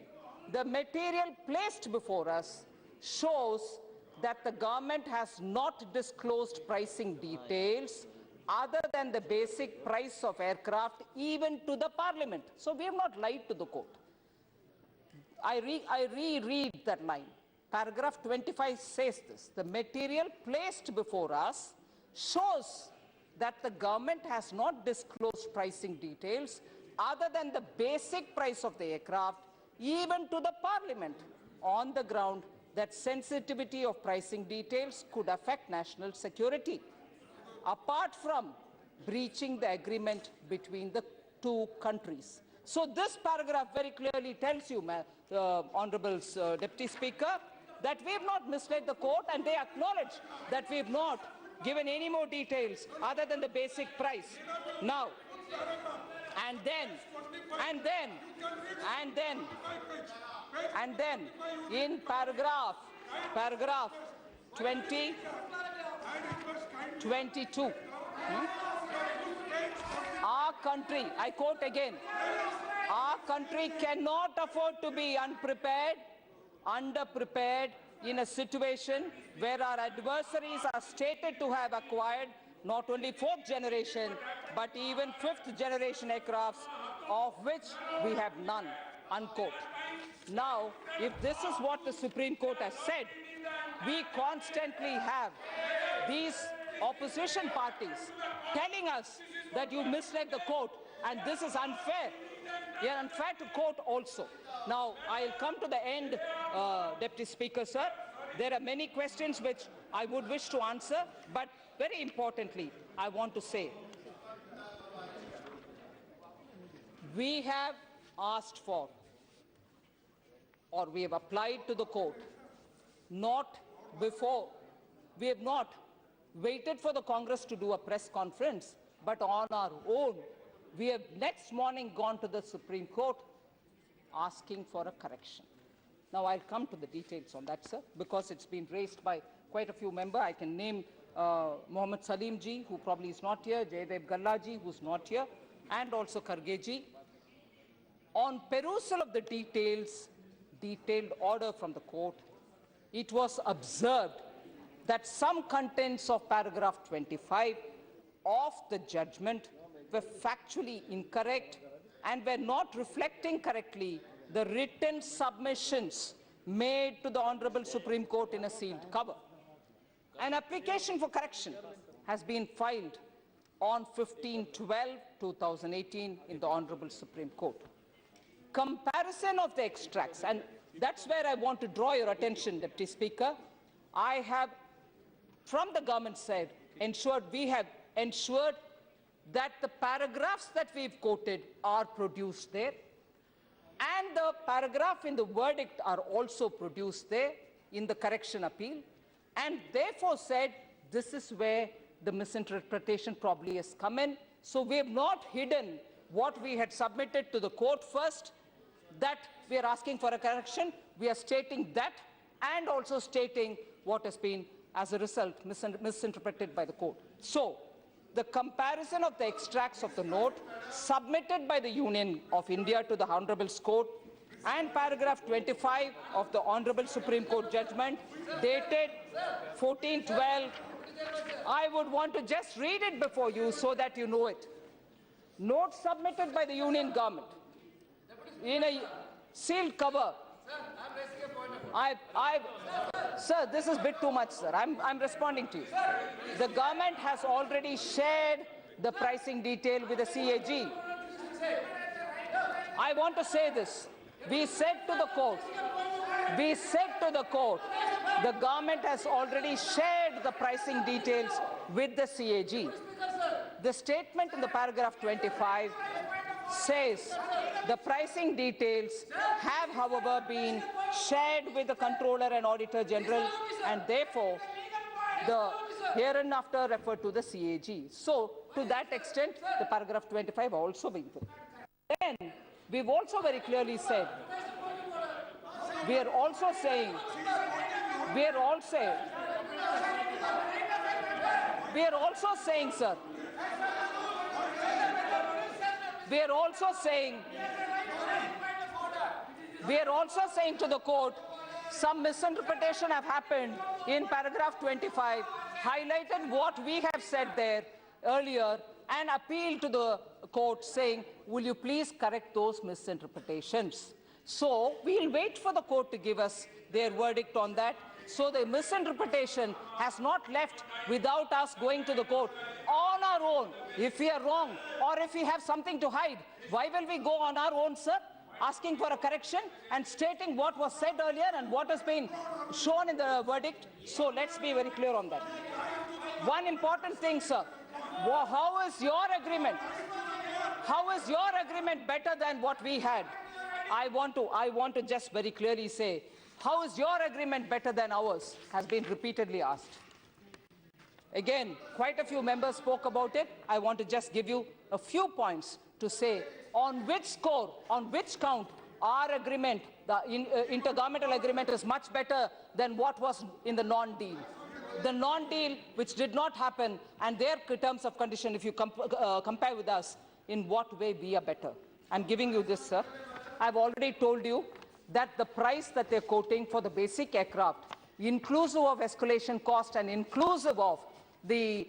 the material placed before us shows that the government has not disclosed pricing details other than the basic price of aircraft even to the parliament. So we have not lied to the court. I reread that line. Paragraph 25 says this. The material placed before us shows that the government has not disclosed pricing details other than the basic price of the aircraft even to the parliament on the ground that sensitivity of pricing details could affect national security, apart from breaching the agreement between the two countries. So this paragraph very clearly tells you, Honorable Deputy Speaker, that we have not misled the court, and they acknowledge that we have not given any more details other than the basic price. Now, and then, in paragraph 22, our country, I quote again, our country cannot afford to be unprepared, underprepared in a situation where our adversaries are stated to have acquired not only 4th generation, but even 5th generation aircrafts, of which we have none, unquote. Now, if this is what the Supreme Court has said, we constantly have these opposition parties telling us that you misled the court, and this is unfair. You are unfair to court also. Now, I'll come to the end, Deputy Speaker, sir. There are many questions which I would wish to answer, but very importantly, I want to say, we have asked for, or we have applied to the court, not before, we have not waited for the Congress to do a press conference, but on our own, we have next morning gone to the Supreme Court asking for a correction. Now, I'll come to the details on that, sir, because it's been raised by quite a few members. I can name Mohammed Salim ji, who probably is not here, Jaydev Galla ji, who's not here, and also Kharge ji. On perusal of the detailed order from the court, it was observed that some contents of paragraph 25 of the judgment were factually incorrect and were not reflecting correctly the written submissions made to the Honorable Supreme Court in a sealed cover. An application for correction has been filed on 15/12/2018 in the Honorable Supreme Court. Comparison of the extracts, and that's where I want to draw your attention, Deputy Speaker. I have, from the government side, we have ensured that the paragraphs that we've quoted are produced there, and the paragraph in the verdict are also produced there in the correction appeal, and therefore said this is where the misinterpretation probably has come in. So we have not hidden what we had submitted to the court first, that we are asking for a correction. We are stating that and also stating what has been, as a result, misinterpreted by the court. So, the comparison of the extracts of the note submitted by the Union of India to the Honorable Court and paragraph 25 of the Honorable Supreme Court judgment dated 14/12, I would want to just read it before you so that you know it. Note submitted by the Union government in a sealed cover. Sir, this is a bit too much, sir. I'm responding to you. The government has already shared the pricing detail with the CAG. I want to say this. We said to the court, the government has already shared the pricing details with the CAG. The statement in the paragraph 25 says the pricing details have, however, been shared with the Controller and Auditor General, and therefore the hereinafter referred to the CAG. So, to that extent, the paragraph 25 also been put. Then, we've also very clearly said, we are also saying, sir, we are also saying to the court, some misinterpretation have happened in paragraph 25, highlighted what we have said there earlier, and appealed to the court saying, will you please correct those misinterpretations? So, we'll wait for the court to give us their verdict on that. So the misinterpretation has not left without us going to the court on our own. If we are wrong or if we have something to hide, why will we go on our own, sir, asking for a correction and stating what was said earlier and what has been shown in the verdict? So let's be very clear on that. One important thing, sir, how is your agreement? How is your agreement better than what we had? I want to just very clearly say, how is your agreement better than ours, has been repeatedly asked. Again, quite a few members spoke about it. I want to just give you a few points to say on which score, on which count, our agreement, the intergovernmental agreement, is much better than what was in the non-deal. The non-deal, which did not happen, and their terms of condition, if you compare with us, in what way we are better. I'm giving you this, sir. I've already told you that the price that they're quoting for the basic aircraft, inclusive of escalation cost and inclusive of the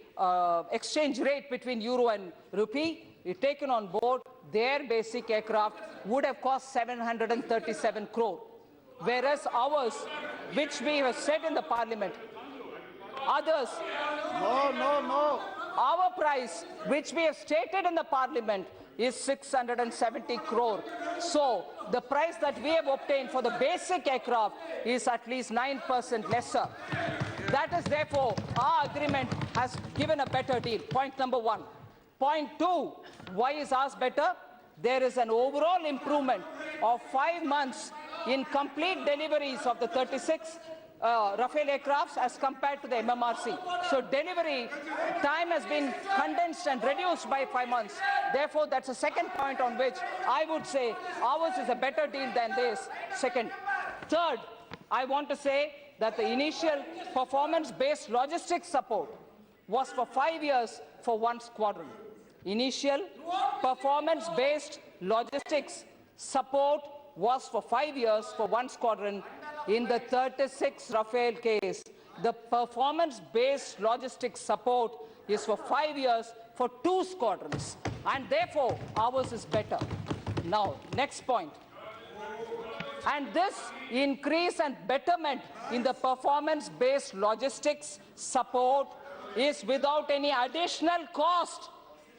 exchange rate between euro and rupee, if taken on board, their basic aircraft would have cost 737 crore. Whereas ours, which we have said in the parliament, others, our price, which we have stated in the parliament, is 670 crore. So, the price that we have obtained for the basic aircraft is at least 9% lesser. That is therefore, our agreement has given a better deal. Point number one. Point two, why is ours better? there is an overall improvement of 5 months in complete deliveries of the 36 Rafale aircrafts as compared to the MMRC. So delivery time has been condensed and reduced by 5 months. Therefore, that's a second point on which I would say ours is a better deal than this. Second. Third, I want to say that the initial performance-based logistics support was for 5 years for one squadron. Initial performance-based logistics support was for 5 years for one squadron. In the 36 Rafale case, the performance-based logistics support is for 5 years for 2 squadrons, and therefore ours is better. Now, next point. And this increase and betterment in the performance-based logistics support is without any additional cost.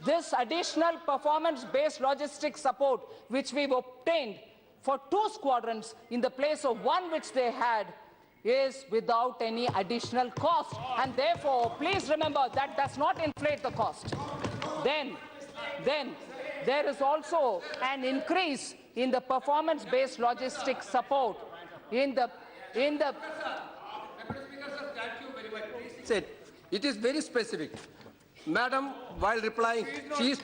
This additional performance-based logistics support, which we've obtained for 2 squadrons in the place of 1 which they had, is without any additional cost. And therefore, please remember that does not inflate the cost. Then there is also an increase in the performance-based logistics support Said, it is very specific. Madam, while replying, she is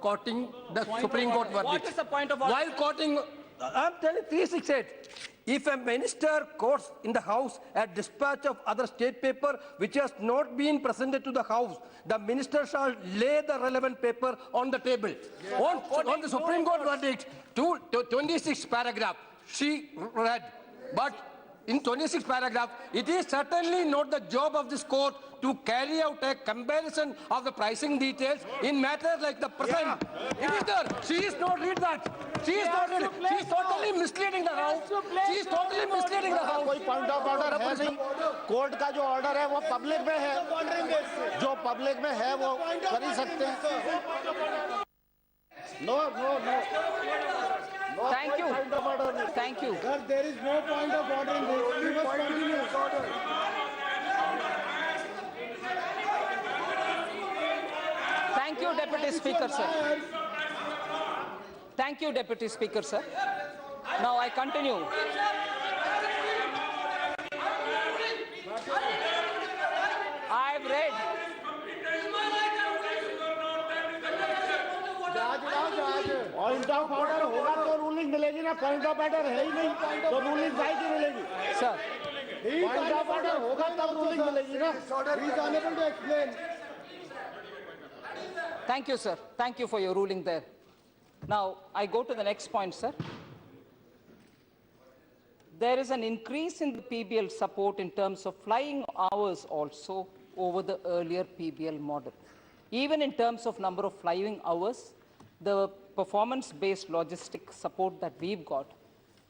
quoting the Supreme Court verdict. What is the point of order? While quoting, I'm telling 368. If a minister quotes in the House a dispatch of other state paper which has not been presented to the House, the minister shall lay the relevant paper on the table. On the Supreme Court verdict, 26 paragraph, she read. But in 26 paragraph, it is certainly not the job of this court to carry out a comparison of the pricing details in matters like the present. It is there. She is not read that. She is not read it. She is totally misleading the House. She is totally misleading the House. कोई point of order है नहीं. Court का जो order है वो public में है. जो पब्लिक में है वो कर ही सकते हैं. No. Thank you. Thank you. Sir, there is no point of order in this. We must continue. Thank you, Deputy Speaker, sir. Thank you, Deputy Speaker, sir. Now I continue. I've read. Point of order होगा तो ruling मिलेगी ना. Point of order है ही नहीं तो ruling जाएगी मिलेगी. Sir. Point of order होगा तब रूलिंग मिलेगी ना. He is unable to explain. Thank you, sir. Thank you for your ruling there. Now, I go to the next point, sir. There is an increase in the PBL support in terms of flying hours also over the earlier PBL model. Even in terms of number of flying hours, the performance-based logistic support that we've got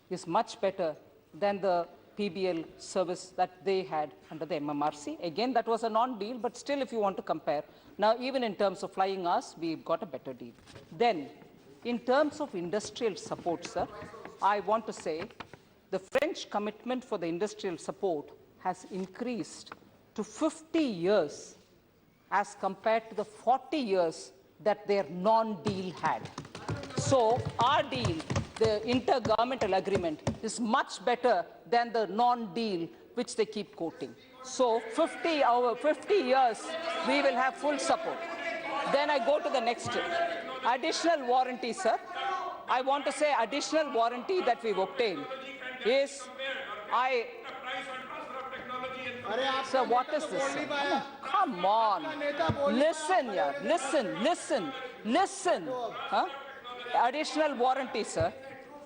is much better than the PBL service that they had under the MMRC. Again, that was a non-deal, but still if you want to compare, now even in terms of flying hours, we've got a better deal. Then, in terms of industrial support, sir, I want to say the French commitment for the industrial support has increased to 50 years as compared to the 40 years that their non-deal had. So our deal, the intergovernmental agreement, is much better than the non-deal which they keep quoting. So 50 years, we will have full support. Then I go to the next. Additional warranty, sir. I want to say additional warranty that we've obtained is, Sir, what is this, sir? Oh, come on. Listen, yeah. Listen. Huh? Additional warranty, sir.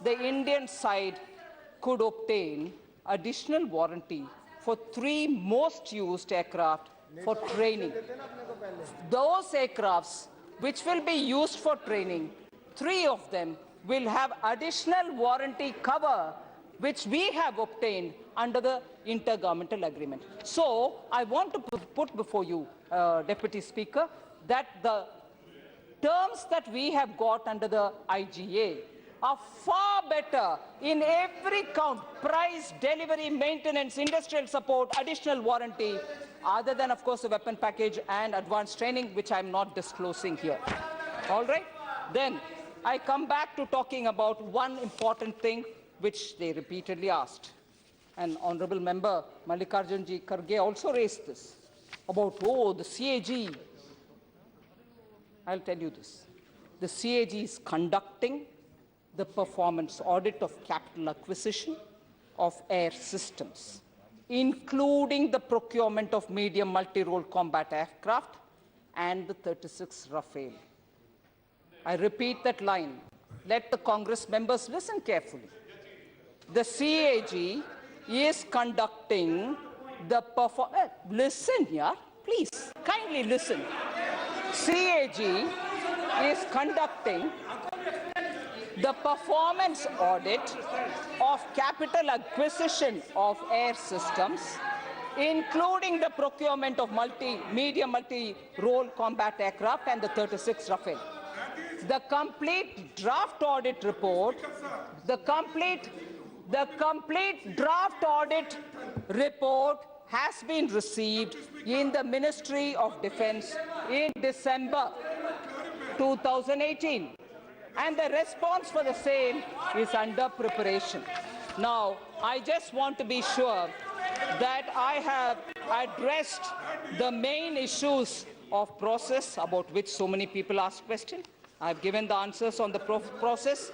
The Indian side could obtain additional warranty for 3 most used aircraft for training. Those aircrafts which will be used for training, 3 of them will have additional warranty cover which we have obtained under the intergovernmental agreement. So I want to put before you, Deputy Speaker, that the terms that we have got under the IGA are far better in every count: price, delivery, maintenance, industrial support, additional warranty, other than, of course, the weapon package and advanced training, which I'm not disclosing here. All right? Then, I come back to talking about one important thing which they repeatedly asked. And Honorable Member Mallikarjunji Kharge also raised this about, oh, the CAG. I'll tell you this. The CAG is conducting the performance audit of capital acquisition of air systems, including the procurement of medium multi-role combat aircraft and the 36 Rafale. I repeat that line. Let the Congress members listen carefully. The CAG is conducting the listen, yeah, please, kindly listen. CAG is conducting the performance audit of capital acquisition of air systems, including the procurement of medium multi-role combat aircraft and the 36 Rafale. The complete draft audit report, the complete draft audit report has been received in the Ministry of Defense in December 2018. And the response for the same is under preparation. Now, I just want to be sure that I have addressed the main issues of process about which so many people ask questions. I've given the answers on the process,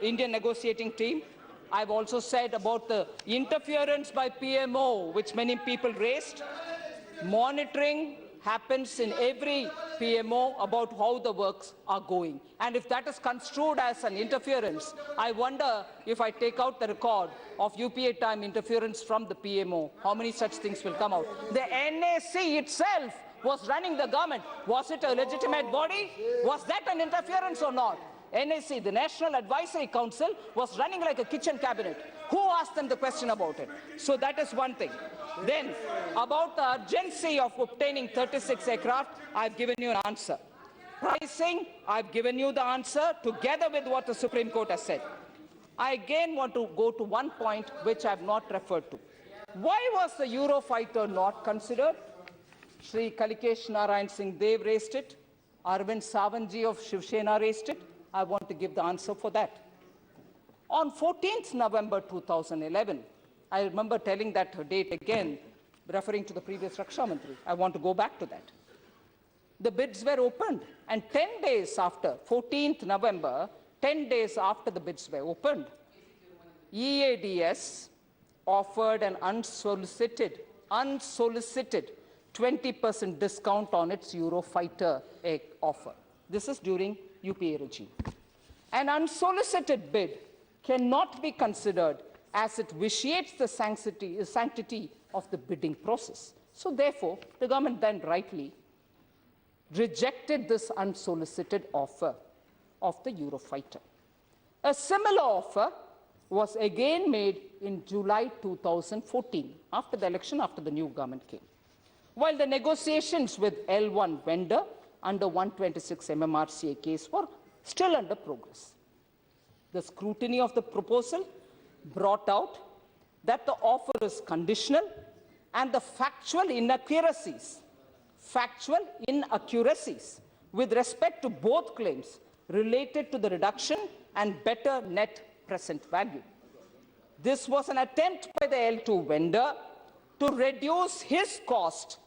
Indian negotiating team. I've also said about the interference by PMO, which many people raised. Monitoring happens in every PMO about how the works are going. And if that is construed as an interference, I wonder if I take out the record of UPA time interference from the PMO, how many such things will come out? The NAC itself was running the government. Was it a legitimate body? Was that an interference or not? NAC, the National Advisory Council, was running like a kitchen cabinet. Who asked them the question about it? So that is one thing. Then, about the urgency of obtaining 36 aircraft, I've given you an answer. Pricing, I've given you the answer together with what the Supreme Court has said. I again want to go to one point which I have not referred to. Why was the Eurofighter not considered? Shri Kalikesh Narayan Singh Dev raised it. Arvind Savantji of Shiv Sena raised it. I want to give the answer for that. On 14th November 2011, I remember telling that date again, referring to the previous Raksha Mantri. I want to go back to that. The bids were opened, and 10 days after, 14th November, 10 days after the bids were opened, EADS offered an unsolicited 20% discount on its Eurofighter offer. This is during UPA regime. An unsolicited bid cannot be considered as it vitiates the sanctity of the bidding process. So therefore, the government then rightly rejected this unsolicited offer of the Eurofighter. A similar offer was again made in July 2014, after the election, after the new government came. While the negotiations with L1 vendor under 126 MMRCA case were still under progress. The scrutiny of the proposal brought out that the offer is conditional and the factual inaccuracies with respect to both claims related to the reduction and better net present value. This was an attempt by the L2 vendor to reduce his cost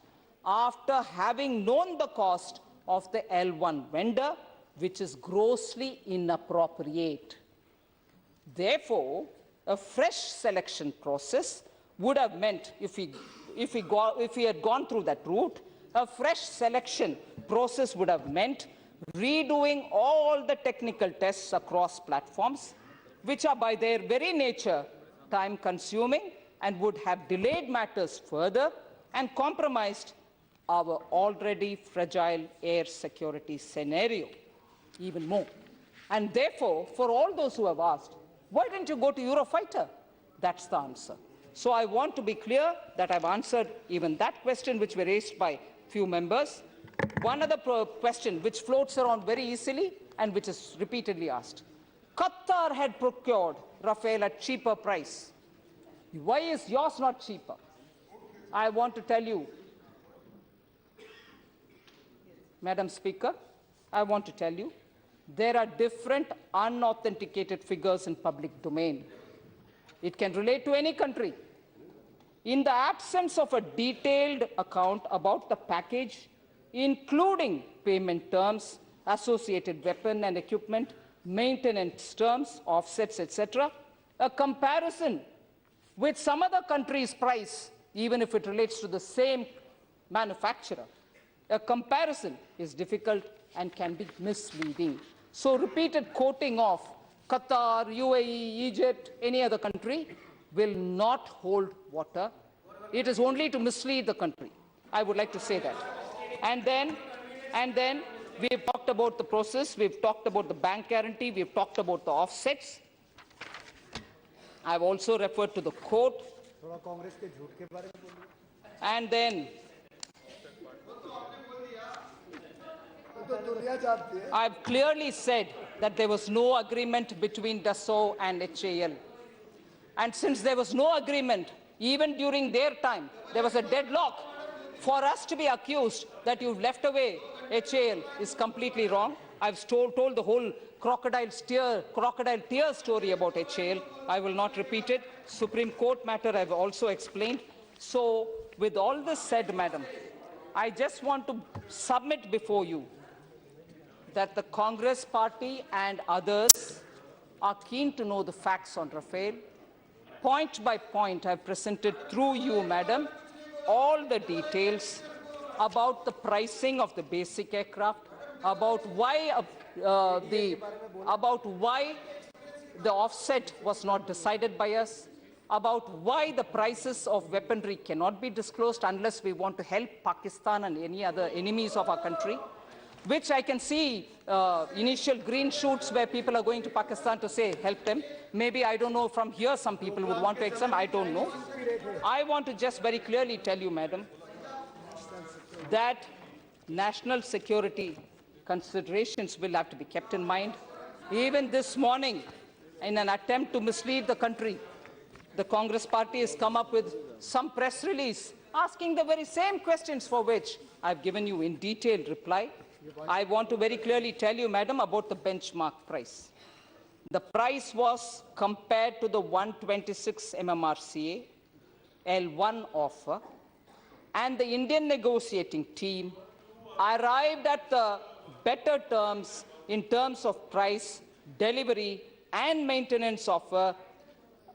after having known the cost of the L1 vendor, which is grossly inappropriate. Therefore, a fresh selection process would have meant, if we had gone through that route, a fresh selection process would have meant redoing all the technical tests across platforms, which are by their very nature time-consuming and would have delayed matters further and compromised our already fragile air security scenario even more. And therefore, for all those who have asked, why didn't you go to Eurofighter? That's the answer. So I want to be clear that I've answered even that question which were raised by few members. One other question which floats around very easily and which is repeatedly asked. Qatar had procured Rafale at cheaper price. Why is yours not cheaper? I want to tell you, Madam Speaker, I want to tell you there are different unauthenticated figures in public domain. It can relate to any country. In the absence of a detailed account about the package, including payment terms, associated weapon and equipment, maintenance terms, offsets, etc., a comparison with some other country's price, even if it relates to the same manufacturer, a comparison is difficult and can be misleading. So repeated quoting of Qatar, UAE, Egypt, any other country will not hold water. It is only to mislead the country. I would like to say that. And then we've talked about the process, we've talked about the bank guarantee, we've talked about the offsets. I've also referred to the court. And then I've clearly said that there was no agreement between Dassault and HAL. And since there was no agreement, even during their time, there was a deadlock. For us to be accused that you've left away HAL is completely wrong. I've told the whole crocodile tear story about HAL. I will not repeat it. Supreme Court matter I've also explained. So with all this said, madam, I just want to submit before you that the Congress party and others are keen to know the facts on Rafale. Point by point, I've presented through you, madam, all the details about the pricing of the basic aircraft, about why the offset was not decided by us, about why the prices of weaponry cannot be disclosed unless we want to help Pakistan and any other enemies of our country, which I can see initial green shoots where people are going to Pakistan to say, help them. Maybe, I don't know, from here some people would want to examine, I don't know. I want to just very clearly tell you, madam, that national security considerations will have to be kept in mind. Even this morning, in an attempt to mislead the country, the Congress party has come up with some press release asking the very same questions for which I've given you in detailed reply. I want to very clearly tell you, madam, about the benchmark price. The price was compared to the 126 MMRCA L1 offer, and the Indian negotiating team arrived at the better terms in terms of price, delivery, and maintenance offer.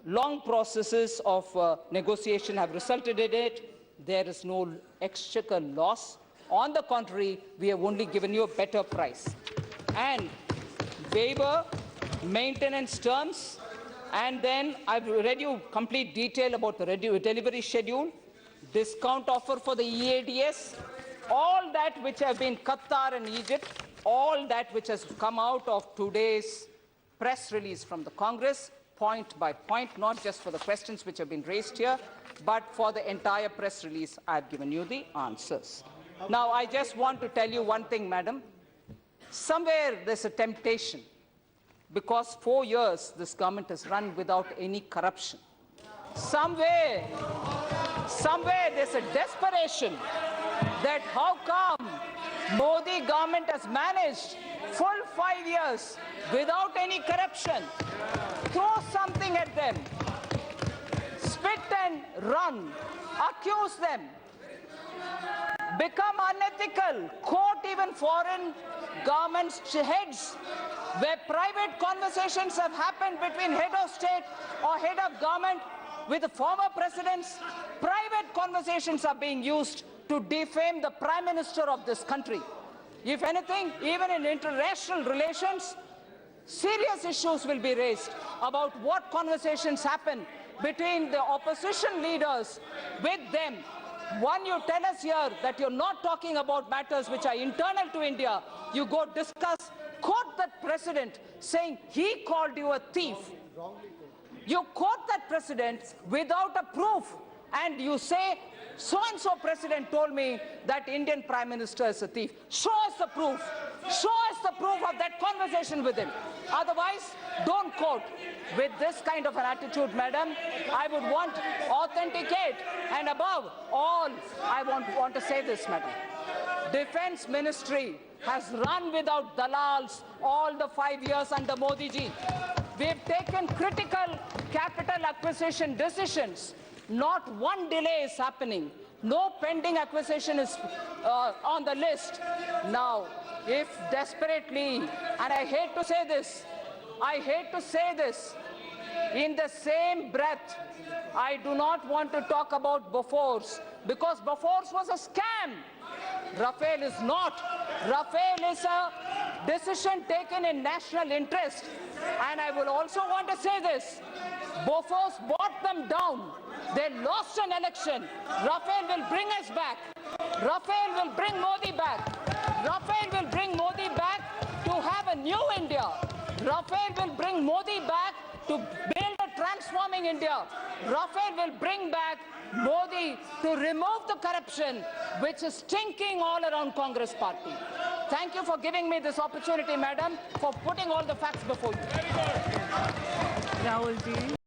Long processes of negotiation have resulted in it. There is no exchequer loss. On the contrary, we have only given you a better price. And waiver, maintenance terms, and then I've read you complete detail about the delivery schedule, discount offer for the EADS, all that which have been Qatar and Egypt, all that which has come out of today's press release from the Congress, point by point, not just for the questions which have been raised here, but for the entire press release, I've given you the answers. Now, I just want to tell you one thing, madam. Somewhere there's a temptation, because 4 years this government has run without any corruption. Somewhere there's a desperation that how come Modi government has managed full 5 years without any corruption. Throw something at them, spit and run, accuse them, become unethical, quote even foreign governments' heads, where private conversations have happened between head of state or head of government with the former presidents. Private conversations are being used to defame the Prime Minister of this country. If anything, even in international relations, serious issues will be raised about what conversations happen between the opposition leaders with them. One, you tell us here that you're not talking about matters which are internal to India. You go discuss, quote that president saying he called you a thief. You quote that president without a proof, and you say, so-and-so president told me that Indian Prime Minister is a thief. Show us the proof. Show us the proof of that conversation with him. Otherwise, don't quote. With this kind of an attitude, madam, I would want authenticate, and above all, I want to say this, madam. Defense Ministry has run without dalals all the 5 years under Modi ji. We've taken critical capital acquisition decisions. Not one delay is happening. No pending acquisition is on the list. Now, if desperately, and I hate to say this, in the same breath, I do not want to talk about Bofors, because Bofors was a scam. Rafale is not. Rafale is a decision taken in national interest. And I will also want to say this. Bofors brought them down. They lost an election. Rafale will bring us back. Rafale will bring Modi back. Rafale will bring Modi back to have a new India. Rafale will bring Modi back to build a transforming India. Rafale will bring back Modi to remove the corruption which is stinking all around Congress party. Thank you for giving me this opportunity, madam, for putting all the facts before you. Rahul ji